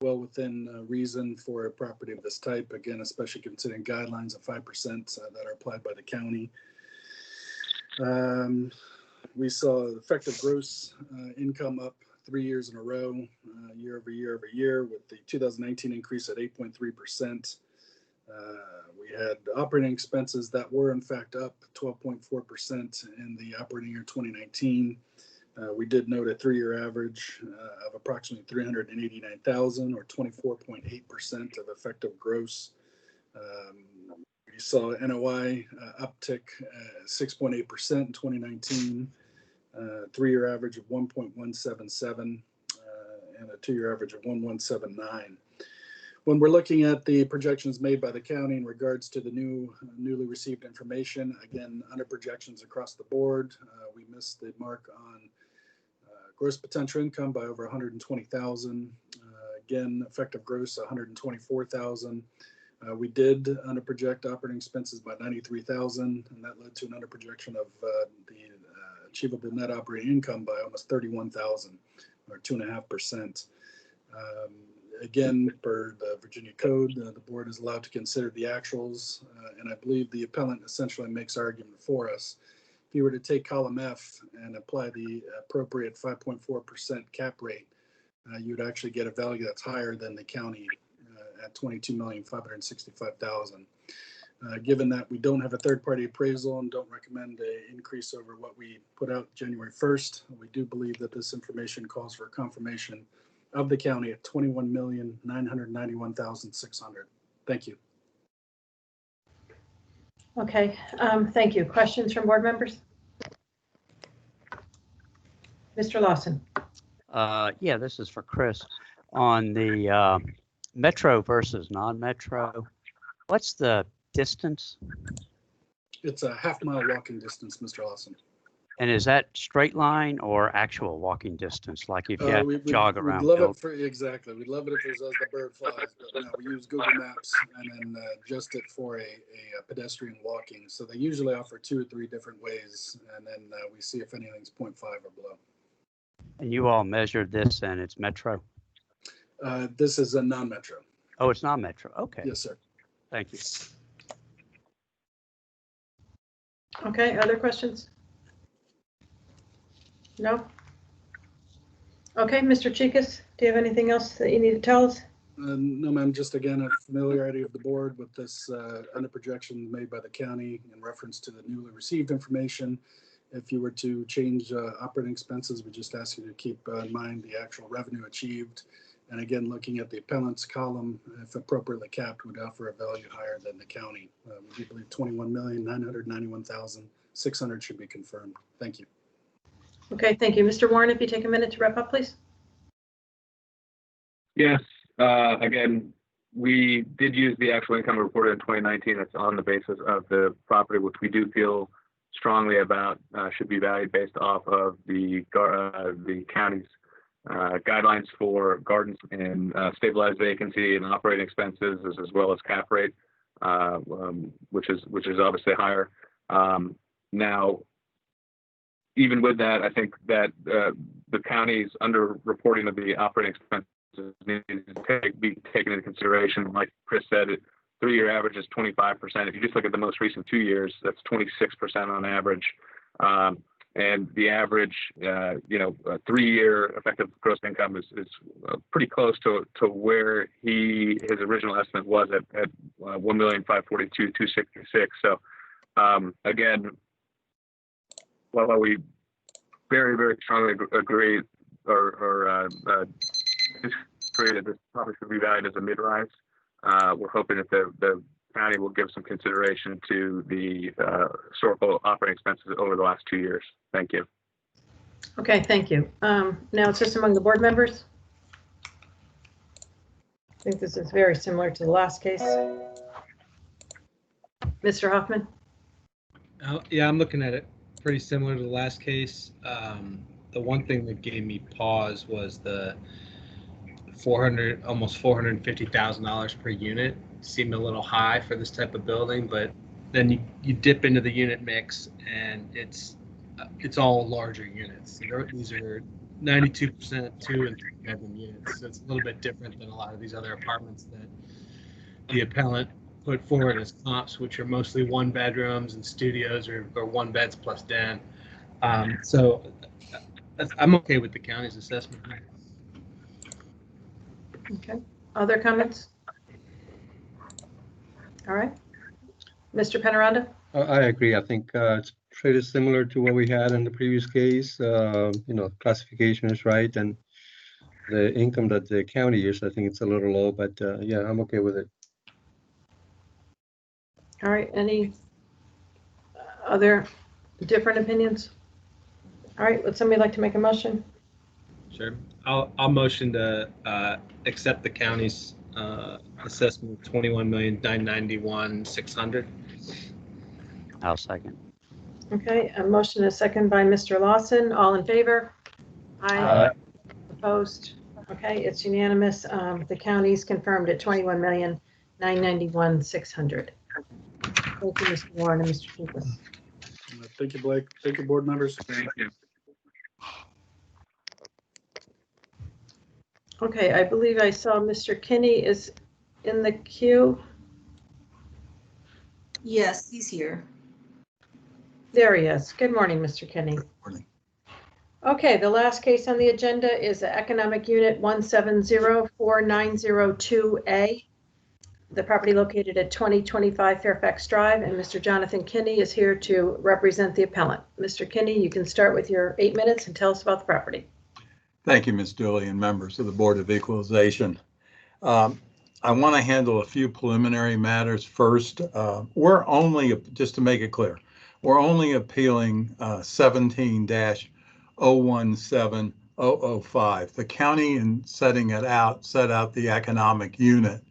Well within reason for a property of this type, again, especially considering guidelines of 5% that are applied by the county. We saw effective gross income up 3 years in a row, year over year, with the 2019 increase at 8.3%. We had operating expenses that were in fact up 12.4% in the operating year 2019. We did note a 3-year average of approximately $389,000 or 24.8% of effective gross. We saw NOI uptick 6.8% in 2019, 3-year average of 1.177 and a 2-year average of 1.179. When we're looking at the projections made by the county in regards to the newly received information, again, under projections across the board, we missed the mark on gross potential income by over 120,000. Again, effective gross 124,000. We did under project operating expenses by 93,000, and that led to an under projection of the achievable net operating income by almost 31,000, or 2.5%. Again, per the Virginia Code, the board is allowed to consider the actuals, and I believe the appellant essentially makes argument for us. If you were to take column F and apply the appropriate 5.4% cap rate, you'd actually get a value that's higher than the county at $22,565,000. Given that we don't have a third-party appraisal and don't recommend an increase over what we put out January 1st, we do believe that this information calls for a confirmation of the county at $21,991,600. Thank you. Okay, thank you. Questions from board members? Mr. Lawson. Yeah, this is for Chris. On the metro versus non-metro, what's the distance? It's a half-mile walking distance, Mr. Lawson. And is that straight line or actual walking distance? Like if you had to jog around? We'd love it for, exactly. We'd love it if it was as the bird flies, but no, we use Google Maps and then adjust it for a pedestrian walking. So they usually offer 2 or 3 different ways, and then we see if anything's 0.5 or below. And you all measured this and it's metro? This is a non-metro. Oh, it's not metro. Okay. Yes, sir. Thank you. Okay, other questions? No? Okay, Mr. Chikas, do you have anything else that you need to tell us? No, ma'am. Just again, a familiarity of the board with this under projection made by the county in reference to the newly received information. If you were to change operating expenses, we just ask you to keep in mind the actual revenue achieved. And again, looking at the appellant's column, if appropriately capped, would offer a value higher than the county. We do believe $21,991,600 should be confirmed. Thank you. Okay, thank you. Mr. Warren, if you take a minute to wrap up, please. Yes. Again, we did use the actual income reported in 2019. That's on the basis of the property, which we do feel strongly about should be valued based off of the county's guidelines for gardens and stabilized vacancy and operating expenses, as well as cap rate, which is obviously higher. Now, even with that, I think that the county's underreporting of the operating expenses needs to be taken into consideration. Like Chris said, 3-year average is 25%. If you just look at the most recent 2 years, that's 26% on average. And the average, 3-year effective gross income is pretty close to where his original estimate was at $1,542,266. So again, while we very, very strongly agree or disagree that this probably should be valued as a mid-rise, we're hoping that the county will give some consideration to the historical operating expenses over the last 2 years. Thank you. Okay, thank you. Now it's just among the board members. I think this is very similar to the last case. Mr. Hoffman? Yeah, I'm looking at it pretty similar to the last case. The one thing that gave me pause was the almost $450,000 per unit. Seemed a little high for this type of building, but then you dip into the unit mix and it's all larger units. These are 92% 2 and 3 bedroom units. So it's a little bit different than a lot of these other apartments that the appellant put forward as comps, which are mostly 1 bedrooms and studios or 1 beds plus den. So I'm okay with the county's assessment. Okay. Other comments? All right. Mr. Penaranda? I agree. I think it's pretty similar to what we had in the previous case. Classification is right, and the income that the county used, I think it's a little low, but yeah, I'm okay with it. All right. Any other different opinions? All right. Would somebody like to make a motion? Sure. I'll motion to accept the county's assessment of $21,991,600. I'll second. Okay. A motion and a second by Mr. Lawson. All in favor? Aye. Opposed? Okay. It's unanimous. The county's confirmed at $21,991,600. Thank you, Mr. Warren and Mr. Pinkus. Thank you, Blake. Thank you, board members. Thank you. Okay, I believe I saw Mr. Kinney is in the queue. Yes, he's here. There he is. Good morning, Mr. Kinney. Good morning. Okay, the last case on the agenda is the Economic Unit 1704902A. The property located at 2025 Fairfax Drive, and Mr. Jonathan Kinney is here to represent the appellant. Mr. Kinney, you can start with your 8 minutes and tell us about the property. Thank you, Ms. Dooley and members of the Board of Equalization. I want to handle a few preliminary matters first. We're only, just to make it clear, we're only appealing 17-017-005. The county, in setting it out, set out the economic unit.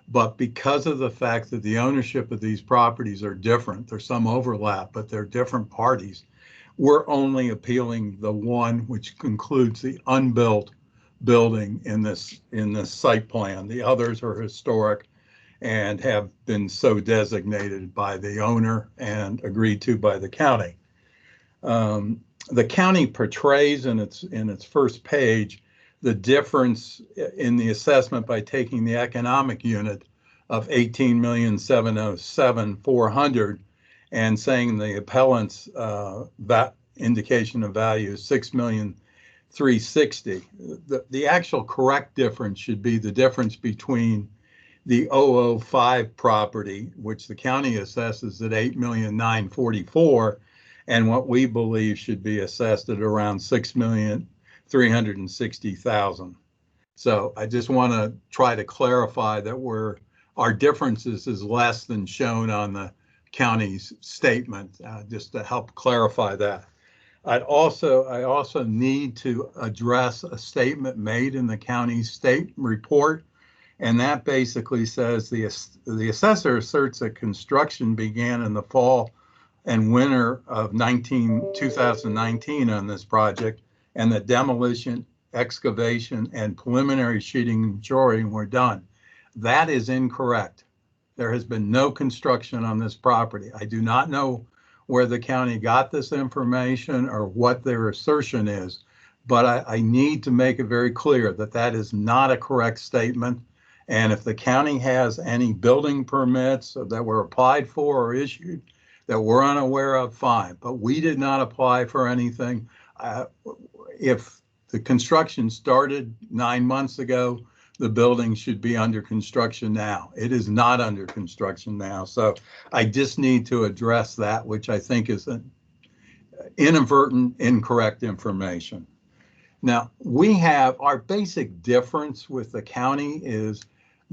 But because of the fact that the ownership of these properties are different, there's some overlap, but they're different parties, we're only appealing the one which includes the unbuilt building in this site plan. The others are historic and have been so designated by the owner and agreed to by the county. The county portrays in its first page the difference in the assessment by taking the economic unit of $18,707,400 and saying the appellant's that indication of value is $6,360,000. The actual correct difference should be the difference between the 005 property, which the county assesses at $8,944,000, and what we believe should be assessed at around $6,360,000. So I just want to try to clarify that our differences is less than shown on the county's statement, just to help clarify that. I also need to address a statement made in the county's state report, and that basically says the assessor asserts that construction began in the fall and winter of 2019 on this project, and the demolition, excavation, and preliminary sheeting and shoring were done. That is incorrect. There has been no construction on this property. I do not know where the county got this information or what their assertion is, but I need to make it very clear that that is not a correct statement. And if the county has any building permits that were applied for or issued that we're unaware of, fine, but we did not apply for anything. If the construction started 9 months ago, the building should be under construction now. It is not under construction now. So I just need to address that, which I think is an inadvertent, incorrect information. Now, we have our basic difference with the county is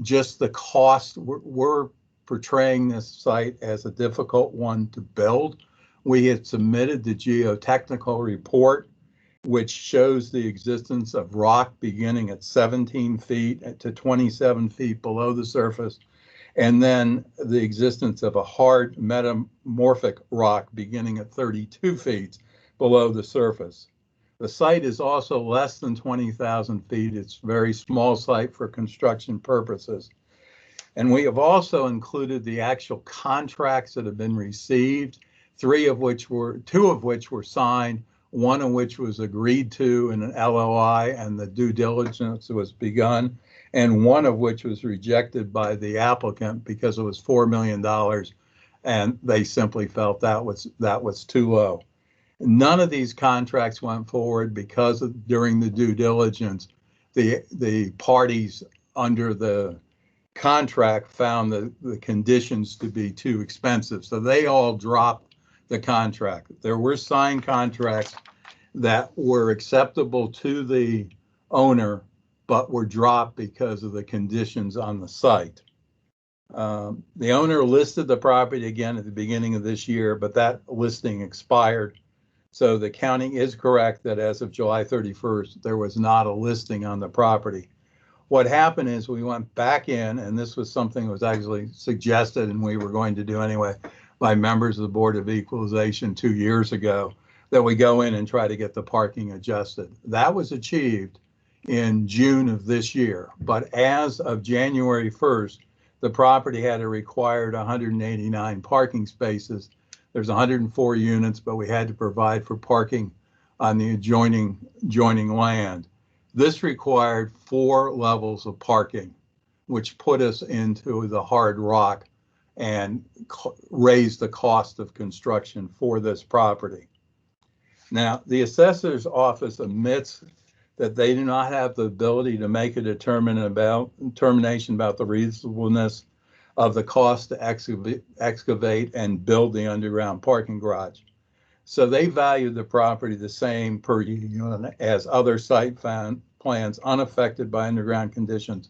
just the cost. We're portraying this site as a difficult one to build. We had submitted the geotechnical report, which shows the existence of rock beginning at 17 feet to 27 feet below the surface, and then the existence of a hard metamorphic rock beginning at 32 feet below the surface. The site is also less than 20,000 feet. It's a very small site for construction purposes. And we have also included the actual contracts that have been received, two of which were signed, one of which was agreed to in an LOI and the due diligence was begun, and one of which was rejected by the applicant because it was $4 million, and they simply felt that was too low. None of these contracts went forward because during the due diligence, the parties under the contract found the conditions to be too expensive. So they all dropped the contract. There were signed contracts that were acceptable to the owner, but were dropped because of the conditions on the site. The owner listed the property again at the beginning of this year, but that listing expired. So the county is correct that as of July 31st, there was not a listing on the property. What happened is we went back in, and this was something that was actually suggested and we were going to do anyway by members of the Board of Equalization 2 years ago, that we go in and try to get the parking adjusted. That was achieved in June of this year. But as of January 1st, the property had a required 189 parking spaces. There's 104 units, but we had to provide for parking on the adjoining land. This required 4 levels of parking, which put us into the hard rock and raised the cost of construction for this property. Now, the assessor's office admits that they do not have the ability to make a determination about the reasonableness of the cost to excavate and build the underground parking garage. So they valued the property the same per unit as other site plans unaffected by underground conditions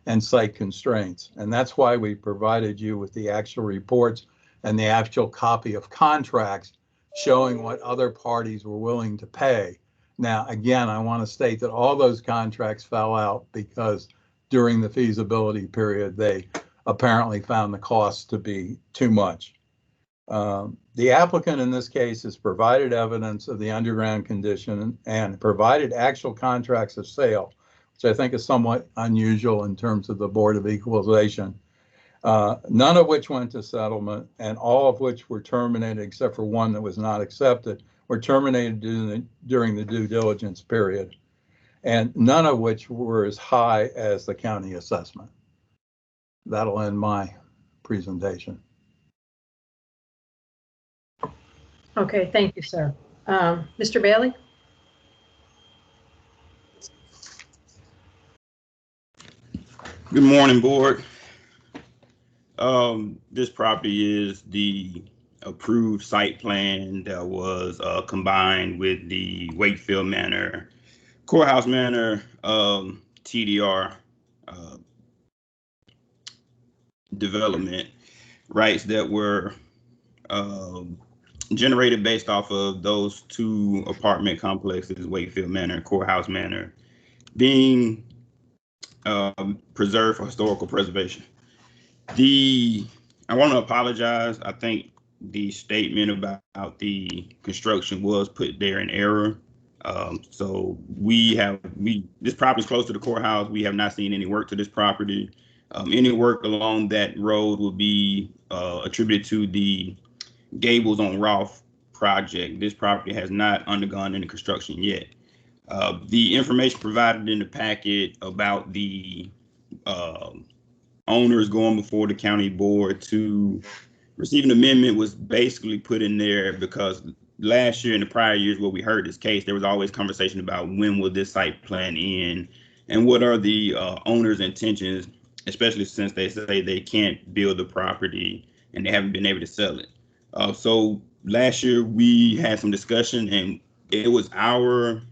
and site constraints. And that's why we provided you with the actual reports and the actual copy of contracts showing what other parties were willing to pay. Now, again, I want to state that all those contracts fell out because during the feasibility period, they apparently found the cost to be too much. The applicant in this case has provided evidence of the underground condition and provided actual contracts of sale, which I think is somewhat unusual in terms of the Board of Equalization, none of which went to settlement and all of which were terminated except for one that was not accepted, were terminated during the due diligence period, and none of which were as high as the county assessment. That'll end my presentation. Okay, thank you, sir. Mr. Bailey? Good morning, board. This property is the approved site plan that was combined with the Wakefield Manor, Courthouse Manor, TDR development rights that were generated based off of those 2 apartment complexes, Wakefield Manor and Courthouse Manor, being preserved for historical preservation. I want to apologize. I think the statement about the construction was put there in error. So this property is close to the courthouse. We have not seen any work to this property. Any work along that road will be attributed to the Gables on Rolfe project. This property has not undergone any construction yet. The information provided in the packet about the owners going before the county board to receive an amendment was basically put in there because last year and the prior years where we heard this case, there was always conversation about when will this site plan end and what are the owner's intentions, especially since they say they can't build the property and they haven't been able to sell it. So last year we had some discussion and it was our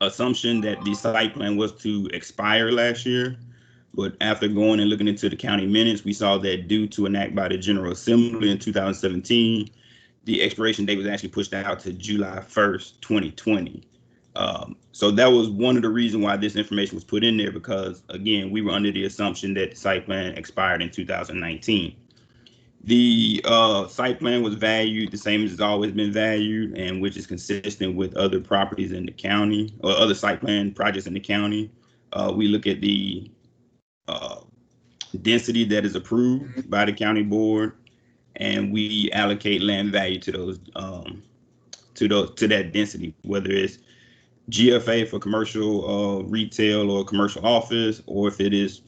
assumption that the site plan was to expire last year. But after going and looking into the county minutes, we saw that due to an act by the General Assembly in 2017, the expiration date was actually pushed out to July 1st, 2020. So that was one of the reasons why this information was put in there, because again, we were under the assumption that the site plan expired in 2019. The site plan was valued the same as it's always been valued, and which is consistent with other properties in the county or other site plan projects in the county. We look at the density that is approved by the county board, and we allocate land value to those to that density, whether it's GFA for commercial retail or commercial office, or if it is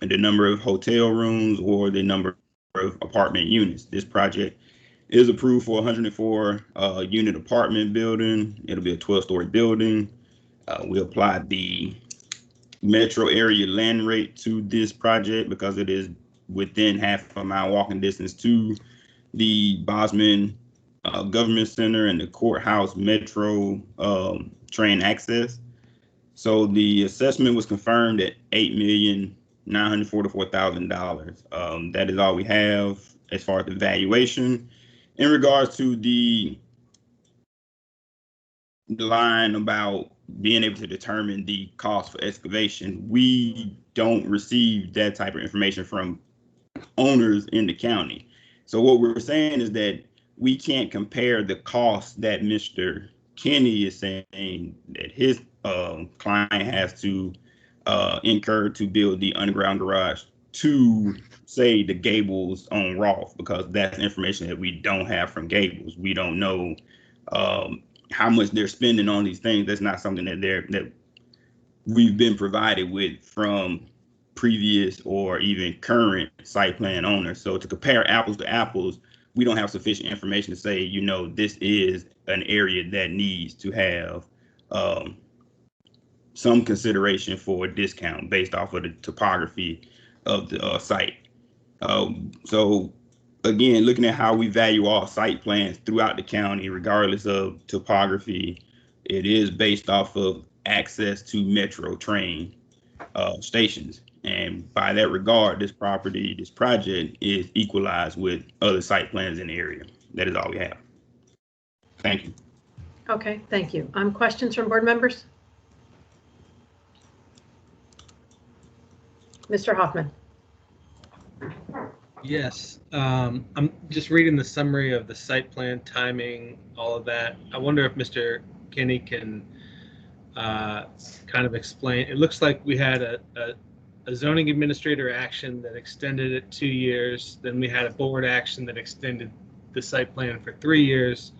the number of hotel rooms or the number of apartment units. This project is approved for 104 unit apartment building. It'll be a 12-story building. We applied the metro area land rate to this project because it is within half a mile walking distance to the Bosman Government Center and the courthouse metro train access. So the assessment was confirmed at $8,944,000. That is all we have as far as the valuation. In regards to the line about being able to determine the cost for excavation, we don't receive that type of information from owners in the county. So what we're saying is that we can't compare the cost that Mr. Kenny is saying that his client has to incur to build the underground garage to, say, the Gables on Rolfe, because that's information that we don't have from Gables. We don't know how much they're spending on these things. That's not something that we've been provided with from previous or even current site plan owners. So to compare apples to apples, we don't have sufficient information to say, you know, this is an area that needs to have some consideration for a discount based off of the topography of the site. So again, looking at how we value all site plans throughout the county, regardless of topography, it is based off of access to metro train stations. And by that regard, this project is equalized with other site plans in the area. That is all we have. Thank you. Okay, thank you. Questions from board members? Mr. Hoffman. Yes, I'm just reading the summary of the site plan, timing, all of that. I wonder if Mr. Kinney can kind of explain. It looks like we had a zoning administrator action that extended it 2 years. Then we had a board action that extended the site plan for 3 years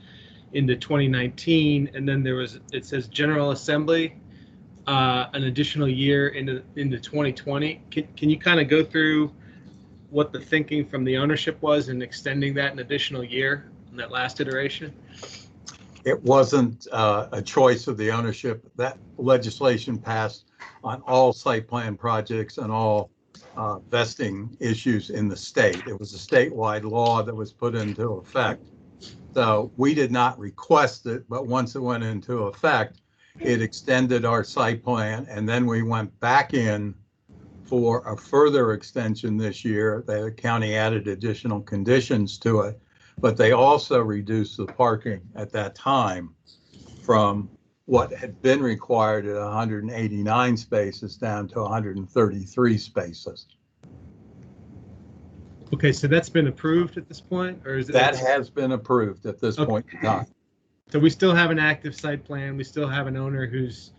into 2019. And then there was, it says General Assembly, an additional year into 2020. Can you kind of go through what the thinking from the ownership was in extending that an additional year in that last iteration? It wasn't a choice of the ownership. That legislation passed on all site plan projects and all vesting issues in the state. It was a statewide law that was put into effect. So we did not request it, but once it went into effect, it extended our site plan, and then we went back in for a further extension this year. The county added additional conditions to it, but they also reduced the parking at that time from what had been required at 189 spaces down to 133 spaces. Okay, so that's been approved at this point, or is it? That has been approved at this point in time. So we still have an active site plan. We still have an owner who's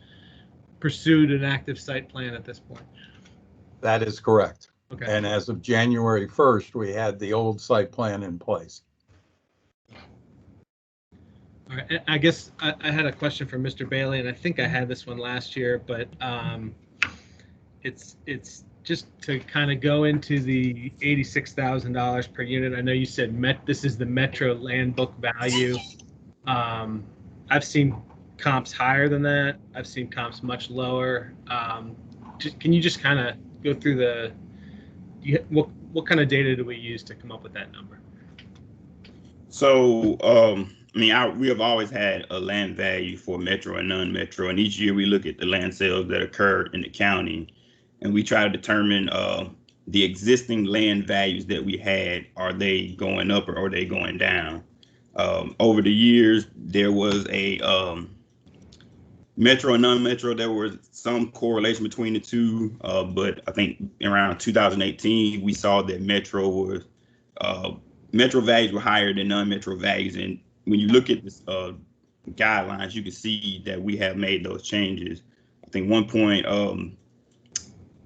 pursued an active site plan at this point. That is correct. Okay. And as of January 1st, we had the old site plan in place. All right, I guess I had a question for Mr. Bailey, and I think I had this one last year, but it's just to kind of go into the $86,000 per unit. I know you said this is the Metro land book value. I've seen comps higher than that. I've seen comps much lower. Can you just kind of go through what kind of data do we use to come up with that number? So, I mean, we have always had a land value for metro and non-metro, and each year we look at the land sales that occur in the county, and we try to determine the existing land values that we had. Are they going up or are they going down? Over the years, there was a metro and non-metro. There was some correlation between the two, but I think around 2018, we saw that metro values were higher than non-metro values. And when you look at this guidelines, you can see that we have made those changes. I think one point,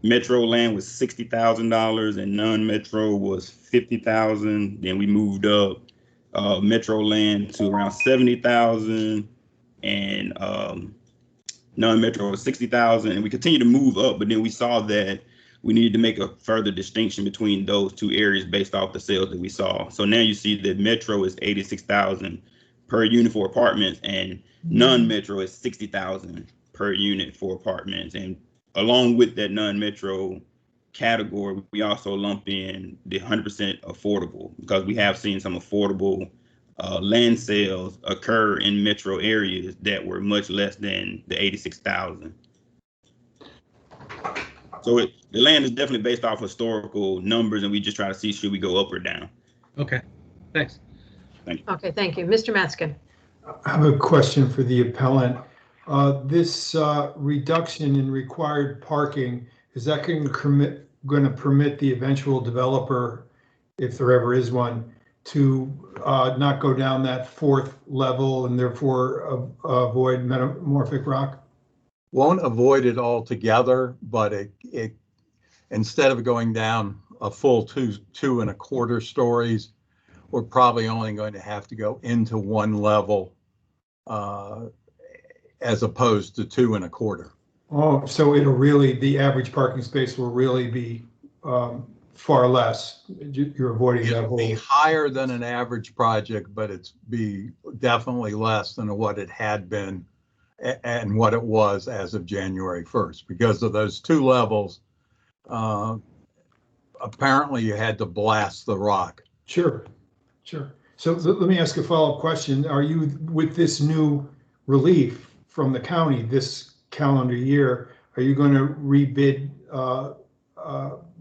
metro land was $60,000 and non-metro was $50,000. Then we moved up metro land to around $70,000 and non-metro was $60,000. And we continue to move up, but then we saw that we needed to make a further distinction between those two areas based off the sales that we saw. So now you see that metro is $86,000 per unit for apartments, and non-metro is $60,000 per unit for apartments. And along with that non-metro category, we also lump in the 100% affordable, because we have seen some affordable land sales occur in metro areas that were much less than the 86,000. So the land is definitely based off historical numbers, and we just try to see should we go up or down. Okay, thanks. Thank you. Okay, thank you. Mr. Matzkin. I have a question for the appellant. This reduction in required parking, is that going to permit the eventual developer, if there ever is one, to not go down that fourth level and therefore avoid metamorphic rock? Won't avoid it altogether, but it instead of going down a full two and a quarter stories, we're probably only going to have to go into one level as opposed to 2 1/4. Oh, so the average parking space will really be far less. You're avoiding that whole. It'll be higher than an average project, but it's be definitely less than what it had been and what it was as of January 1st. Because of those 2 levels, apparently you had to blast the rock. Sure. So let me ask a follow-up question. Are you, with this new relief from the county this calendar year, are you going to rebid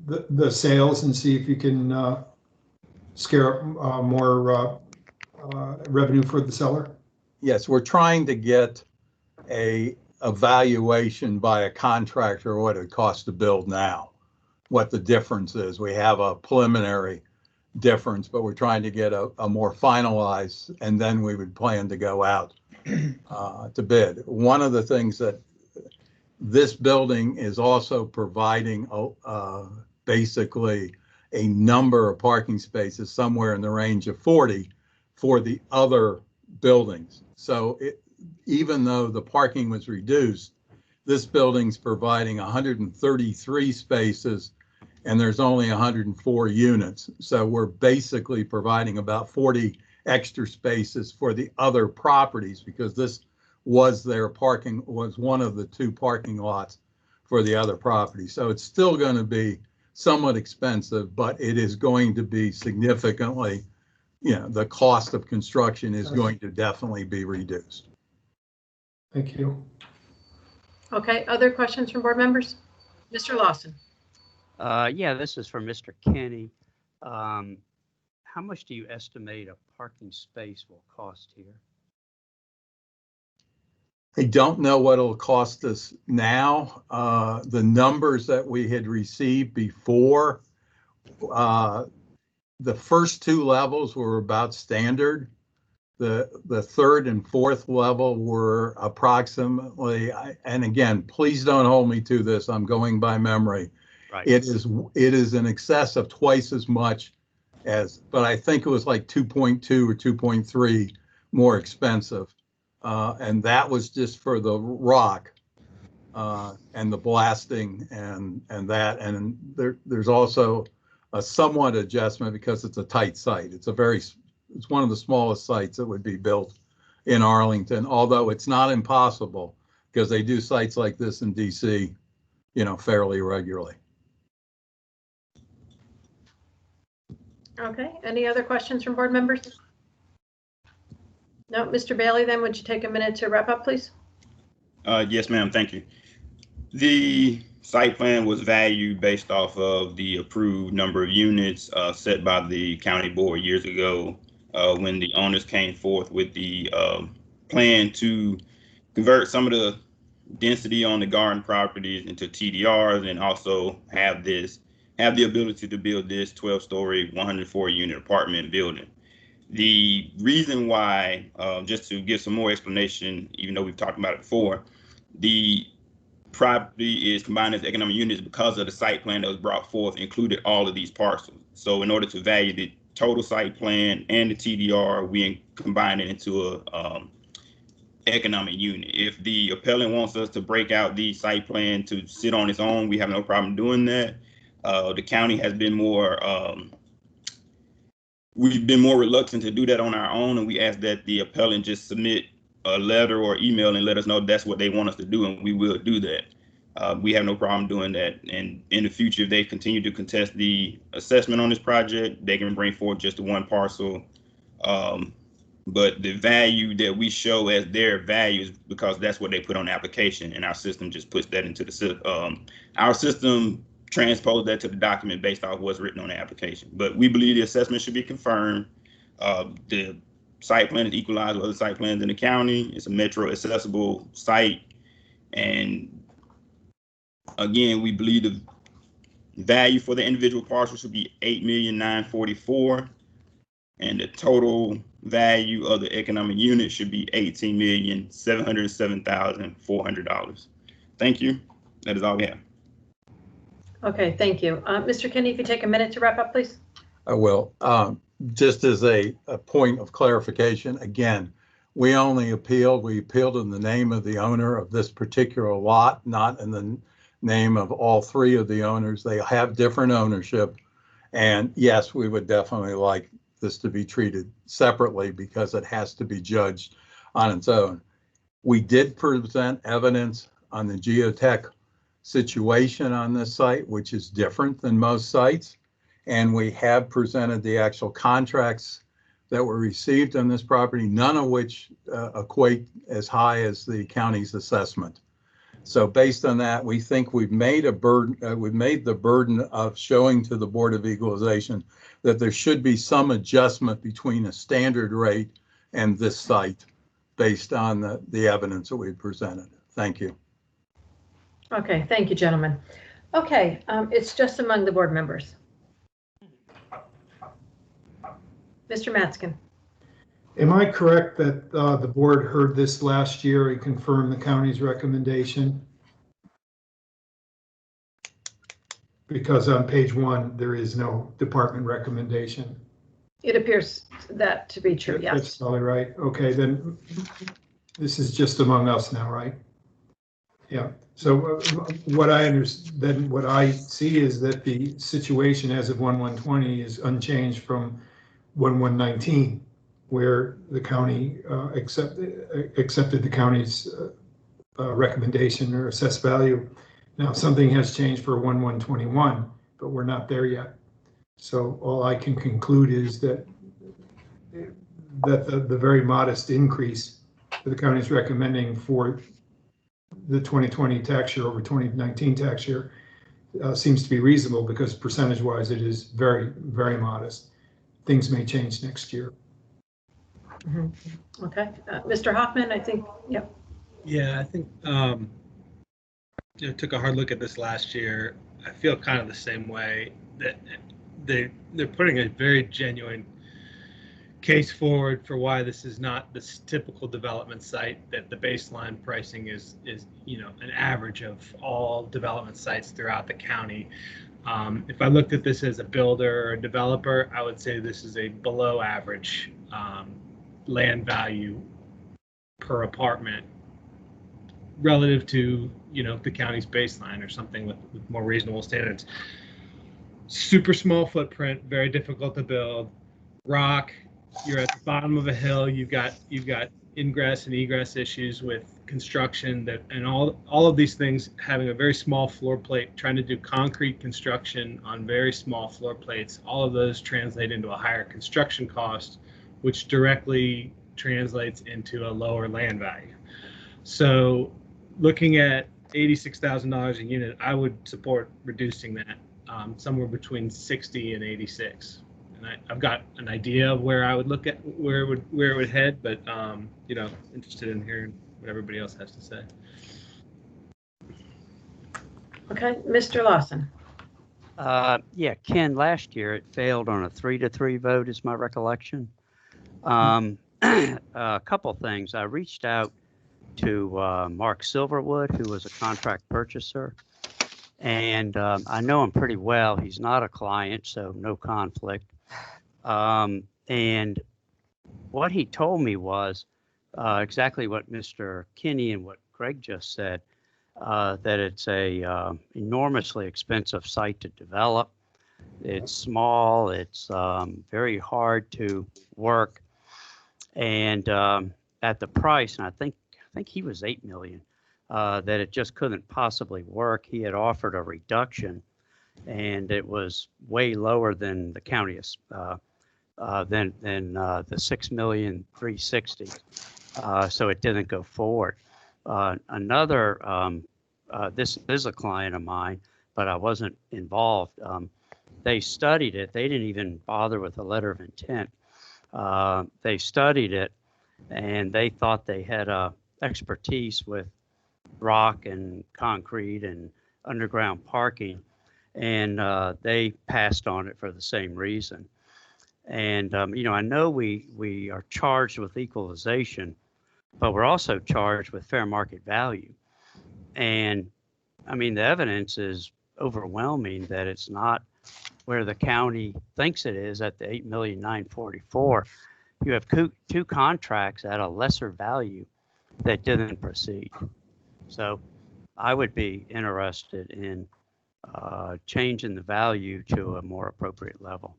the sales and see if you can scare up more revenue for the seller? Yes, we're trying to get a evaluation by a contractor what it costs to build now, what the difference is. We have a preliminary difference, but we're trying to get a more finalized, and then we would plan to go out to bid. One of the things that this building is also providing basically a number of parking spaces, somewhere in the range of 40 for the other buildings. So even though the parking was reduced, this building's providing 133 spaces and there's only 104 units. So we're basically providing about 40 extra spaces for the other properties, because this was one of the 2 parking lots for the other properties. So it's still going to be somewhat expensive, but it is going to be significantly, the cost of construction is going to definitely be reduced. Thank you. Okay, other questions from board members? Mr. Lawson. Yeah, this is for Mr. Kenny. How much do you estimate a parking space will cost here? I don't know what it'll cost us now. The numbers that we had received before, the first 2 levels were about standard. The 3rd and 4th level were approximately, and again, please don't hold me to this, I'm going by memory. Right. It is in excess of twice as much as, but I think it was like 2.2 or 2.3 more expensive. And that was just for the rock and the blasting and that. And there's also a somewhat adjustment because it's a tight site. It's one of the smallest sites that would be built in Arlington, although it's not impossible because they do sites like this in DC, fairly regularly. Okay, any other questions from board members? No, Mr. Bailey, then would you take a minute to wrap up, please? Yes, ma'am. Thank you. The site plan was valued based off of the approved number of units set by the county board years ago when the owners came forth with the plan to convert some of the density on the garden properties into TDRs and also have the ability to build this 12-story, 104-unit apartment building. The reason why, just to give some more explanation, even though we've talked about it before, the property is combined as economic units because of the site plan that was brought forth included all of these parcels. So in order to value the total site plan and the TDR, we combine it into a economic unit. If the appellant wants us to break out the site plan to sit on its own, we have no problem doing that. The county has been we've been more reluctant to do that on our own, and we ask that the appellant just submit a letter or email and let us know that's what they want us to do, and we will do that. We have no problem doing that. And in the future, if they continue to contest the assessment on this project, they can bring forth just the one parcel. But the value that we show as their value is because that's what they put on the application, and our system just puts that into the system. Our system transpose that to the document based off what's written on the application. But we believe the assessment should be confirmed. The site plan is equalized with other site plans in the county. It's a metro accessible site. And again, we believe the value for the individual parcel should be $8,944,000, and the total value of the economic unit should be $18,707,400. Thank you. That is all we have. Okay, thank you. Mr. Kinney, if you take a minute to wrap up, please. I will. Just as a point of clarification, again, we appealed in the name of the owner of this particular lot, not in the name of all three of the owners. They have different ownership. And yes, we would definitely like this to be treated separately because it has to be judged on its own. We did present evidence on the geotech situation on this site, which is different than most sites. And we have presented the actual contracts that were received on this property, none of which equate as high as the county's assessment. So based on that, we think we've made the burden of showing to the Board of Equalization that there should be some adjustment between a standard rate and this site based on the evidence that we presented. Thank you. Okay, thank you, gentlemen. Okay, it's just among the board members. Mr. Matzkin. Am I correct that the board heard this last year and confirmed the county's recommendation? Because on page 1, there is no department recommendation. It appears that to be true, yes. That's probably right. Okay, then this is just among us now, right? Yeah. So what I see is that the situation as of 1/1/20 is unchanged from 1/1/19, where the county accepted the county's recommendation or assessed value. Now something has changed for 1/1/21, but we're not there yet. So all I can conclude is that the very modest increase that the county is recommending for the 2020 tax year over 2019 tax year seems to be reasonable, because percentage-wise it is very, very modest. Things may change next year. Mm-hmm. Okay, Mr. Hoffman, I think, yep. Yeah, I think took a hard look at this last year. I feel kind of the same way, that they're putting a very genuine case forward for why this is not this typical development site, that the baseline pricing is an average of all development sites throughout the county. If I looked at this as a builder or a developer, I would say this is a below average land value per apartment relative to, you know, the county's baseline or something with more reasonable standards. Super small footprint, very difficult to build. Rock, you're at the bottom of a hill. You've got ingress and egress issues with construction that, and all of these things having a very small floor plate, trying to do concrete construction on very small floor plates. All of those translate into a higher construction cost, which directly translates into a lower land value. So looking at $86,000 a unit, I would support reducing that somewhere between 60 and 86. And I've got an idea of where I would look at where it would head, but you know, interested in hearing what everybody else has to say. Okay, Mr. Lawson. Yeah, Ken, last year it failed on a 3-3 vote is my recollection. A couple things. I reached out to Mark Silverwood, who was a contract purchaser, and I know him pretty well. He's not a client, so no conflict. And what he told me was exactly what Mr. Kinney and what Greg just said, that it's a enormously expensive site to develop. It's small, it's very hard to work, and at the price, and I think he was $8 million, that it just couldn't possibly work. He had offered a reduction, and it was way lower than the county than the $6,360,000. So it didn't go forward. This is a client of mine, but I wasn't involved. They studied it. They didn't even bother with a letter of intent. They studied it, and they thought they had expertise with rock and concrete and underground parking, and they passed on it for the same reason. And you know, I know we are charged with equalization, but we're also charged with fair market value. And I mean, the evidence is overwhelming that it's not where the county thinks it is at the $8,944,000. You have two contracts at a lesser value that didn't proceed. So I would be interested in changing the value to a more appropriate level.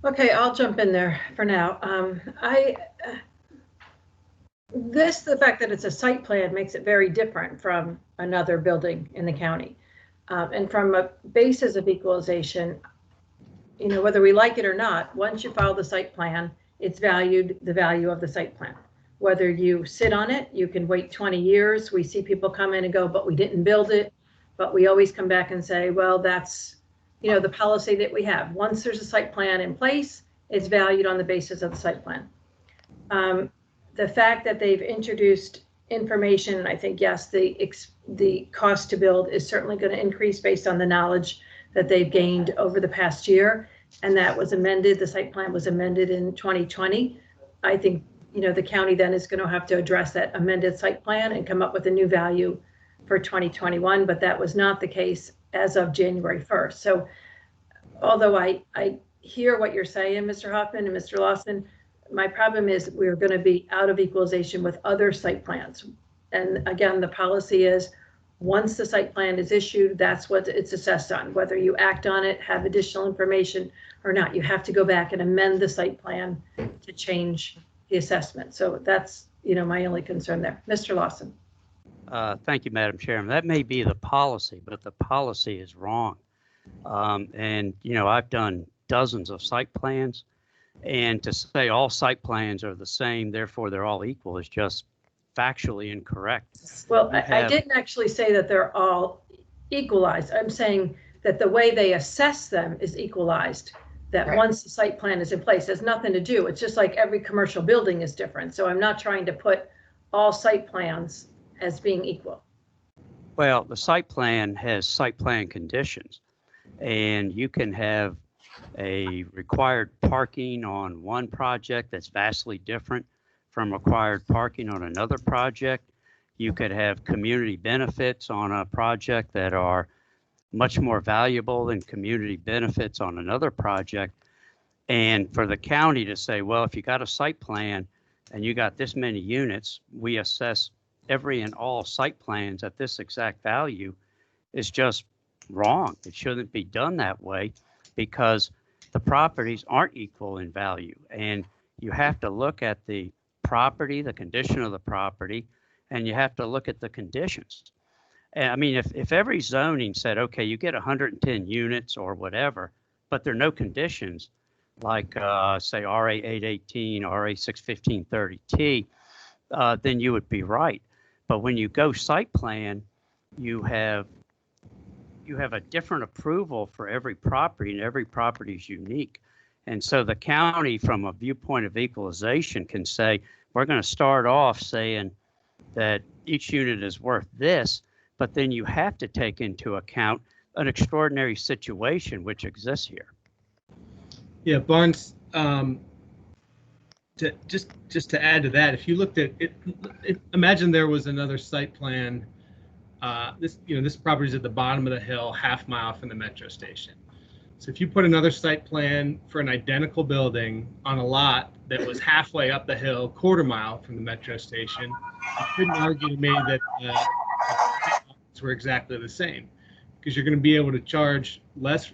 Okay, I'll jump in there for now. The fact that it's a site plan makes it very different from another building in the county. And from a basis of equalization, you know, whether we like it or not, once you file the site plan, it's valued the value of the site plan. Whether you sit on it, you can wait 20 years. We see people come in and go, but we didn't build it. But we always come back and say, well, that's, you know, the policy that we have. Once there's a site plan in place, it's valued on the basis of the site plan. The fact that they've introduced information, I think, yes, the cost to build is certainly going to increase based on the knowledge that they've gained over the past year. And that was amended, the site plan was amended in 2020. I think, you know, the county then is going to have to address that amended site plan and come up with a new value for 2021, but that was not the case as of January 1st. So although I hear what you're saying, Mr. Hoffman and Mr. Lawson, my problem is we're going to be out of equalization with other site plans. And again, the policy is once the site plan is issued, that's what it's assessed on. Whether you act on it, have additional information or not, you have to go back and amend the site plan to change the assessment. So that's, you know, my only concern there. Mr. Lawson. Thank you, Madam Chairman. That may be the policy, but the policy is wrong. And, you know, I've done dozens of site plans, and to say all site plans are the same, therefore they're all equal, is just factually incorrect. Well, I didn't actually say that they're all equalized. I'm saying that the way they assess them is equalized, that once the site plan is in place, it has nothing to do. It's just like every commercial building is different. So I'm not trying to put all site plans as being equal. Well, the site plan has site plan conditions, and you can have a required parking on one project that's vastly different from required parking on another project. You could have community benefits on a project that are much more valuable than community benefits on another project. And for the county to say, well, if you got a site plan and you got this many units, we assess every and all site plans at this exact value is just wrong. It shouldn't be done that way because the properties aren't equal in value. And you have to look at the property, the condition of the property, and you have to look at the conditions. And I mean, if every zoning said, okay, you get 110 units or whatever, but there are no conditions, like say RA 818, RA 61530T, then you would be right. But when you go site plan, you have a different approval for every property, and every property is unique. And so the county, from a viewpoint of equalization, can say, we're going to start off saying that each unit is worth this, but then you have to take into account an extraordinary situation which exists here. Yeah, Barnes, just to add to that, if you looked at it, imagine there was another site plan. This property is at the bottom of the hill, half-mile from the metro station. So if you put another site plan for an identical building on a lot that was halfway up the hill, quarter-mile from the metro station, you couldn't argue to me that were exactly the same, because you're going to be able to charge less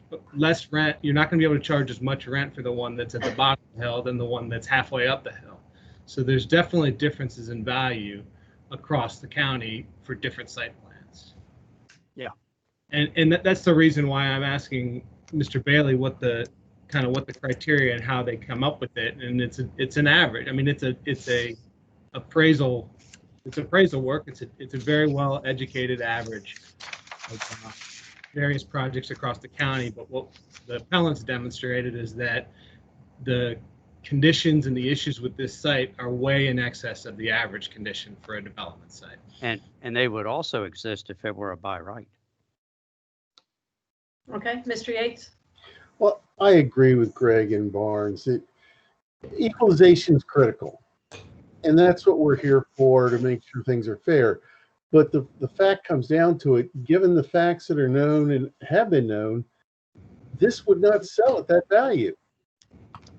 rent. You're not going to be able to charge as much rent for the one that's at the bottom of the hill than the one that's halfway up the hill. So there's definitely differences in value across the county for different site plans. Yeah. And that's the reason why I'm asking Mr. Bailey what the criteria and how they come up with it. And it's an average. I mean, it's appraisal work. It's a very well educated average of various projects across the county. But what the appellants demonstrated is that the conditions and the issues with this site are way in excess of the average condition for a development site. And they would also exist if it were a by right. Okay, Mr. Yates. Well, I agree with Greg and Barnes. Equalization is critical, and that's what we're here for, to make sure things are fair. But the fact comes down to it, given the facts that are known and have been known, this would not sell at that value.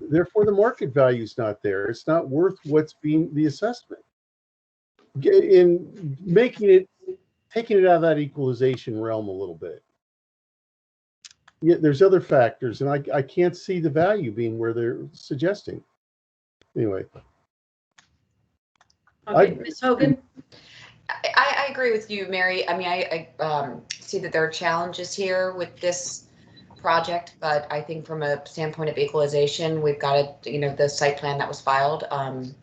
Therefore, the market value is not there. It's not worth what's being the assessment. In taking it out of that equalization realm a little bit. Yeah, there's other factors, and I can't see the value being where they're suggesting. Anyway. Okay, Ms. Hogan. I agree with you, Mary. I mean, I see that there are challenges here with this project, but I think from a standpoint of equalization, we've got to, the site plan that was filed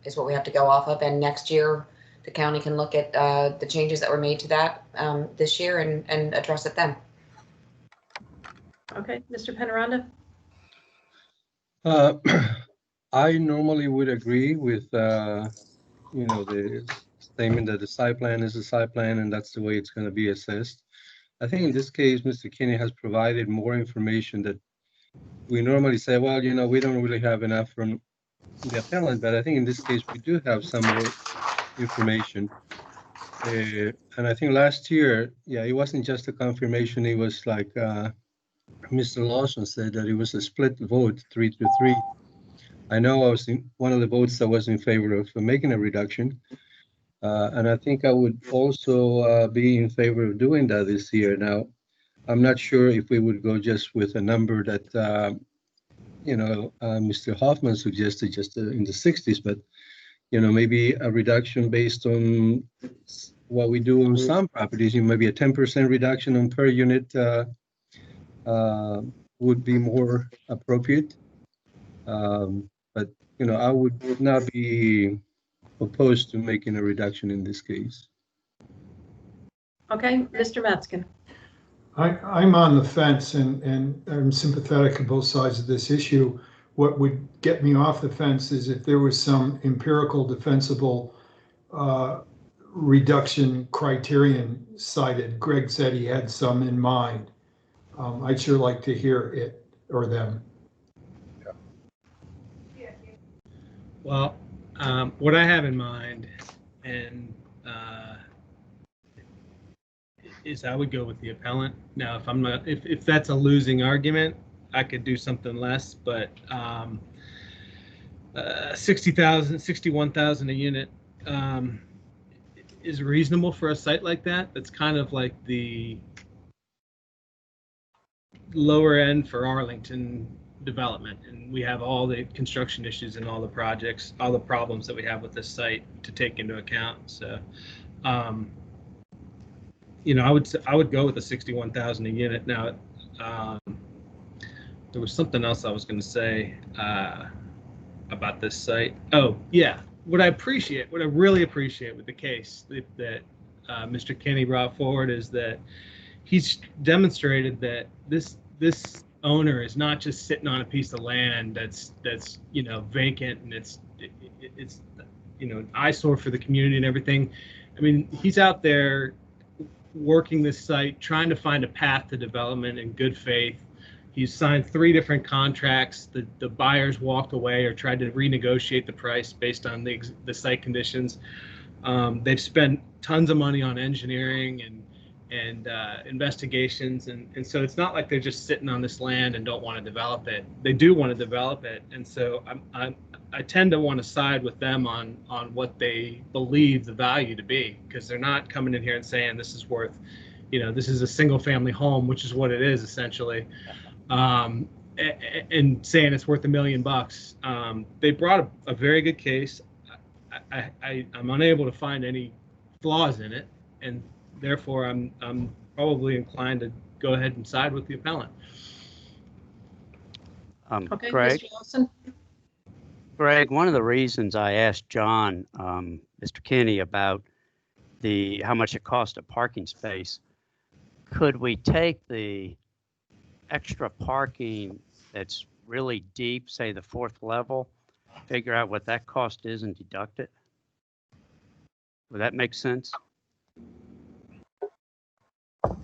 is what we have to go off of. And next year, the county can look at the changes that were made to that this year and address it then. Okay, Mr. Penaranda. I normally would agree with, the statement that the site plan is a site plan and that's the way it's going to be assessed. I think in this case, Mr. Kinney has provided more information that we normally say, well, we don't really have enough from the appellant, but I think in this case, we do have some more information. And I think last year, yeah, it wasn't just a confirmation. It was like Mr. Lawson said that it was a split vote, 3-3. I know I was in one of the votes that was in favor of making a reduction. And I think I would also be in favor of doing that this year. Now, I'm not sure if we would go just with a number that, Mr. Hoffman suggested, just in the 60s, but, maybe a reduction based on what we do on some properties, maybe a 10% reduction on per unit would be more appropriate. But, I would not be opposed to making a reduction in this case. Okay, Mr. Metzgen. I'm on the fence and I'm sympathetic to both sides of this issue. What would get me off the fence is if there was some empirical defensible reduction criterion cited. Greg said he had some in mind. I'd sure like to hear it or them. Well, what I have in mind, and is I would go with the appellant. Now, if that's a losing argument, I could do something less, but 60,000, 61,000 a unit is reasonable for a site like that. That's kind of like the lower end for Arlington development, and we have all the construction issues and all the projects, all the problems that we have with this site to take into account. So, you know, I would go with the 61,000 a unit. Now, there was something else I was going to say about this site. Oh, yeah. What I really appreciate with the case that Mr. Kenny brought forward is that he's demonstrated that this owner is not just sitting on a piece of land that's you know, vacant, and it's you know, an eyesore for the community and everything. I mean, he's out there working this site, trying to find a path to development in good faith. He's signed 3 different contracts. The buyers walked away or tried to renegotiate the price based on the site conditions. They've spent tons of money on engineering and investigations, and so it's not like they're just sitting on this land and don't want to develop it. They do want to develop it, and so I tend to want to side with them on what they believe the value to be, because they're not coming in here and saying this is worth, you know, this is a single family home, which is what it is essentially, and saying it's worth $1 million. They brought a very good case. I'm unable to find any flaws in it, and therefore I'm probably inclined to go ahead and side with the appellant. Okay, Greg? Mr. Wilson? Greg, one of the reasons I asked John, Mr. Kinney, about how much it cost a parking space, could we take the extra parking that's really deep, say the 4th level, figure out what that cost is and deduct it? Would that make sense?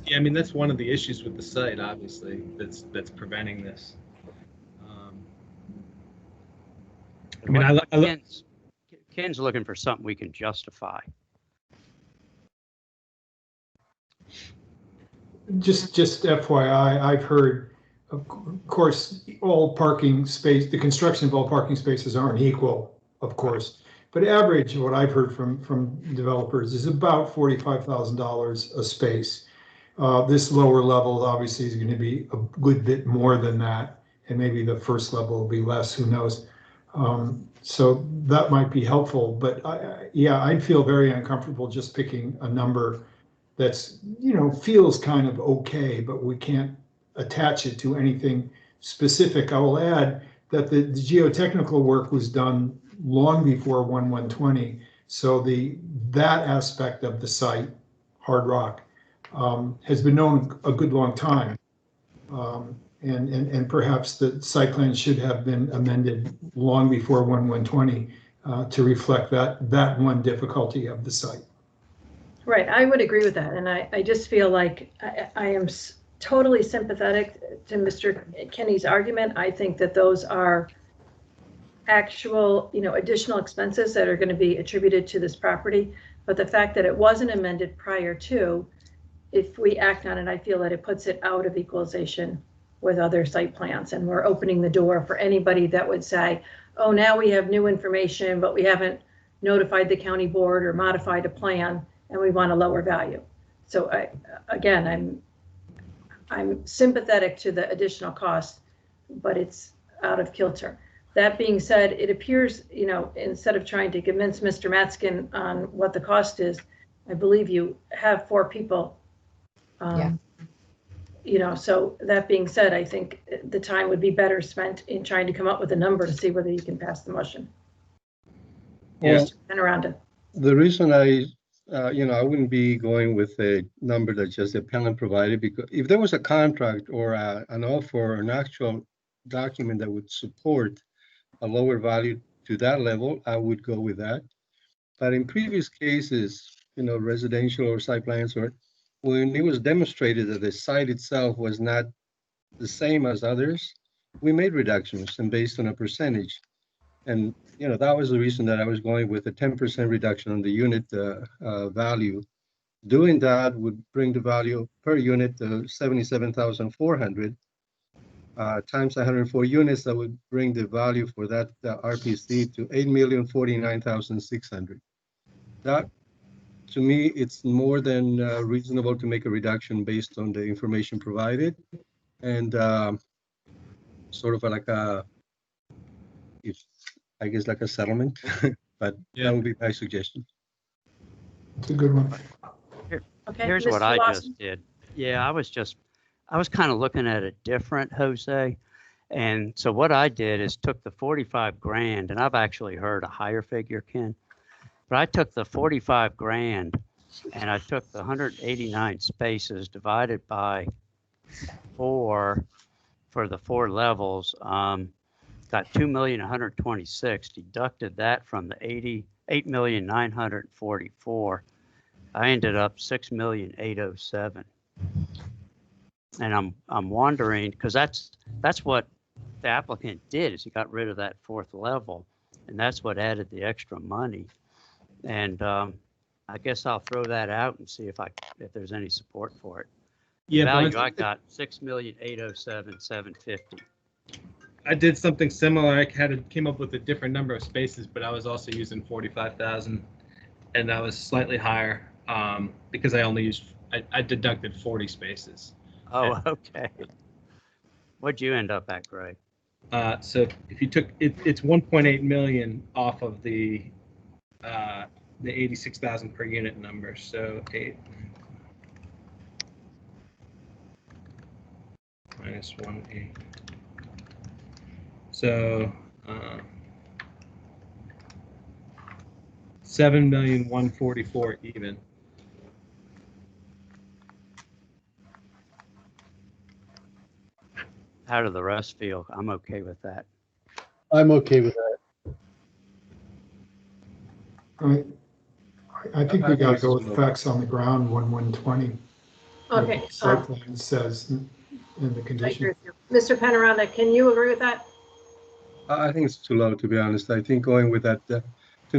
Yeah, I mean, that's one of the issues with the site, obviously, that's preventing this. I mean, Ken's looking for something we can justify. Just FYI, I've heard, of course, all parking space, the construction of all parking spaces aren't equal, of course, but average, what I've heard from developers is about $45,000 a space. This lower level obviously is going to be a good bit more than that, and maybe the first level will be less, who knows. So that might be helpful, but yeah, I'd feel very uncomfortable just picking a number that's, you know, feels kind of okay, but we can't attach it to anything specific. I will add that the geotechnical work was done long before 1120, so that aspect of the site, hard rock, has been known a good long time. And perhaps the site plan should have been amended long before 1120 to reflect that one difficulty of the site. Right, I would agree with that, and I just feel like I am totally sympathetic to Mr. Kenny's argument. I think that those are actual, you know, additional expenses that are going to be attributed to this property, but the fact that it wasn't amended prior to, if we act on it, I feel that it puts it out of equalization with other site plans, and we're opening the door for anybody that would say, oh, now we have new information, but we haven't notified the county board or modified a plan, and we want a lower value. So I'm sympathetic to the additional cost, but it's out of kilter. That being said, it appears, you know, instead of trying to convince Mr. Matskin on what the cost is, I believe you have 4 people. Yeah. You know, so that being said, I think the time would be better spent in trying to come up with a number to see whether you can pass the motion. Well, and around it. The reason I wouldn't be going with a number that just the appellant provided, because if there was a contract or an offer or an actual document that would support a lower value to that level, I would go with that. But in previous cases, you know, residential or site plans, or when it was demonstrated that the site itself was not the same as others, we made reductions and based on a percentage. And, you know, that was the reason that I was going with a 10% reduction on the unit value. Doing that would bring the value per unit to $77,400. times 104 units, that would bring the value for that RPC to 8,049,600. That, to me, it's more than reasonable to make a reduction based on the information provided, and sort of like a, I guess like a settlement, but that would be my suggestion. It's a good one. Okay, Here's Mr. what I Lawson? just did. Yeah, I was kind of looking at it different, Jose. And so what I did is took the 45 grand, and I've actually heard a higher figure, Ken, but I took the 45 grand and I took the 189 spaces divided by 4 for the 4 levels. Got 2,126, deducted that from the 8,944. I ended up 6,807. And I'm wondering, because that's what the applicant did, is he got rid of that 4th level, and that's what added the extra money. And I guess I'll throw that out and see if there's any support for it. Yeah, value I got 6,807,750. I did something similar. I came up with a different number of spaces, but I was also using 45,000, and I was slightly higher because I only used I deducted 40 spaces. Oh, okay. What'd you end up at, Greg? So if you took it's 1.8 million off of the 86,000 per unit number. So 8 minus 1.8. So 7,144,000 even. How do the rest feel? I'm okay with that. I'm okay with that. I think we got to go with facts on the ground when 120. Okay. Site plan says in the condition. Mr. Panorama, can you agree with that? I think it's too low, to be honest. I think going with that, to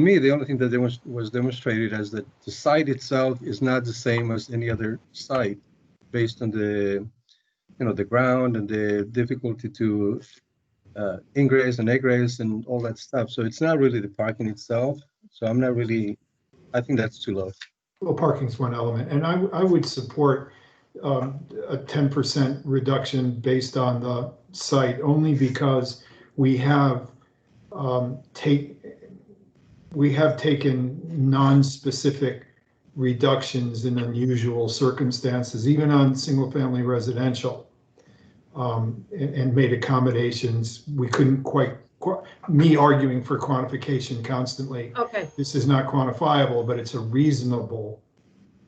me, the only thing that was demonstrated as that the site itself is not the same as any other site, based on the, the ground and the difficulty to ingress and egress and all that stuff. So it's not really the parking itself. So I'm not really, I think that's too low. Well, parking's one element, and I would support a 10% reduction based on the site, only because we have taken non-specific reductions in unusual circumstances, even on single-family residential, and made accommodations. We couldn't quite, me arguing for quantification constantly. Okay. This is not quantifiable, but it's a reasonable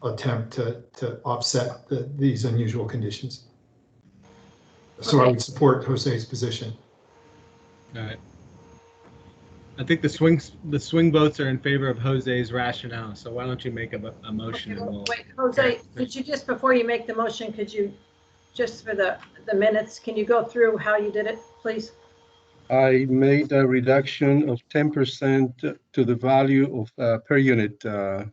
attempt to offset these unusual conditions. So Okay. I would support Jose's position. All right. I think the swing votes are in favor of Jose's rationale. So why don't you make a motion? Okay, and we'll, wait, Jose, could you just, before you make the motion, could you, just for the minutes, can you go through how you did it, please? I made a reduction of 10% to the value of per unit. So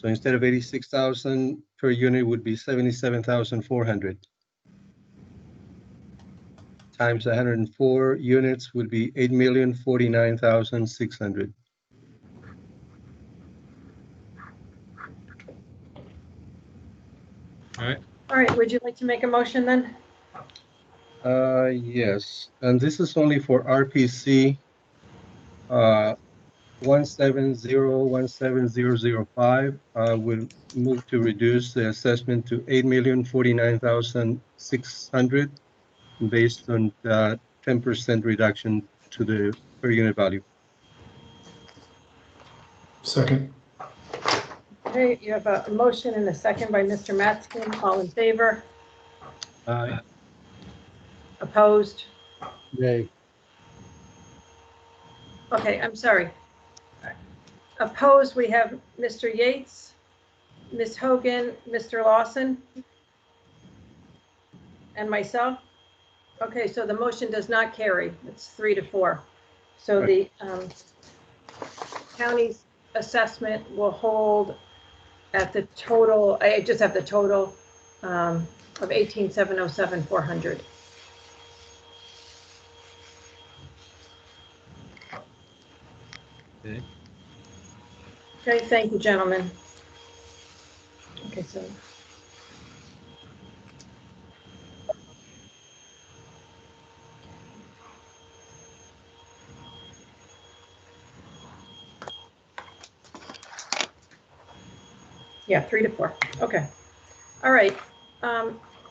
instead of 86,000 per unit would be 77,400. Times 104 units would be 8,049,600. All right. All right, would you like to make a motion then? Yes, and this is only for RPC 170-17005. Will move to reduce the assessment to 8,049,600 based on 10% reduction to the per unit value. Second. Okay, you have a motion and a second by Mr. Matskin. All in favor? Aye. Opposed? Yay. Okay, I'm sorry. Opposed, we have Mr. Yates, Ms. Hogan, Mr. Lawson, and myself. Okay, so the motion does not carry. It's 3-4. So the county's assessment will hold at the total, I just have the total of 18,707,400. Okay. Okay, thank you, gentlemen. Okay, so. Yeah, 3 to 4. Okay. All right.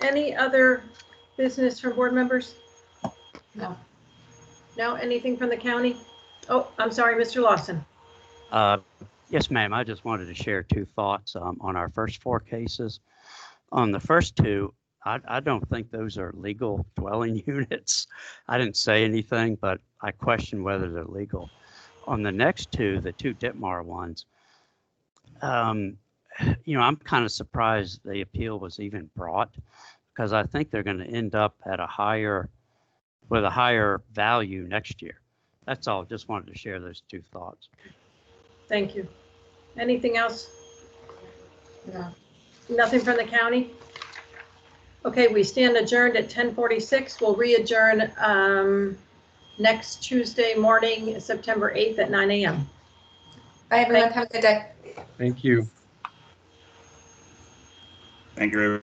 Any other business from board members? No. No, anything from the county? Oh, I'm sorry, Mr. Lawson. Yes, ma'am. I just wanted to share two thoughts on our first 4 cases. On the first 2, I don't think those are legal dwelling units. I didn't say anything, but I question whether they're legal. On the next 2, the 2 Ditmar ones, you know, I'm kind of surprised the appeal was even brought, because I think they're going to end up at with a higher value next year. That's all. Just wanted to share those 2 thoughts. Thank you. Anything else? No. Nothing from the county? Okay, we stand adjourned at 10:46. We'll re-adjourn next Tuesday morning, September 8th at 9 a.m. Bye, everyone. Have a good day. Thank you. Thank you, everyone.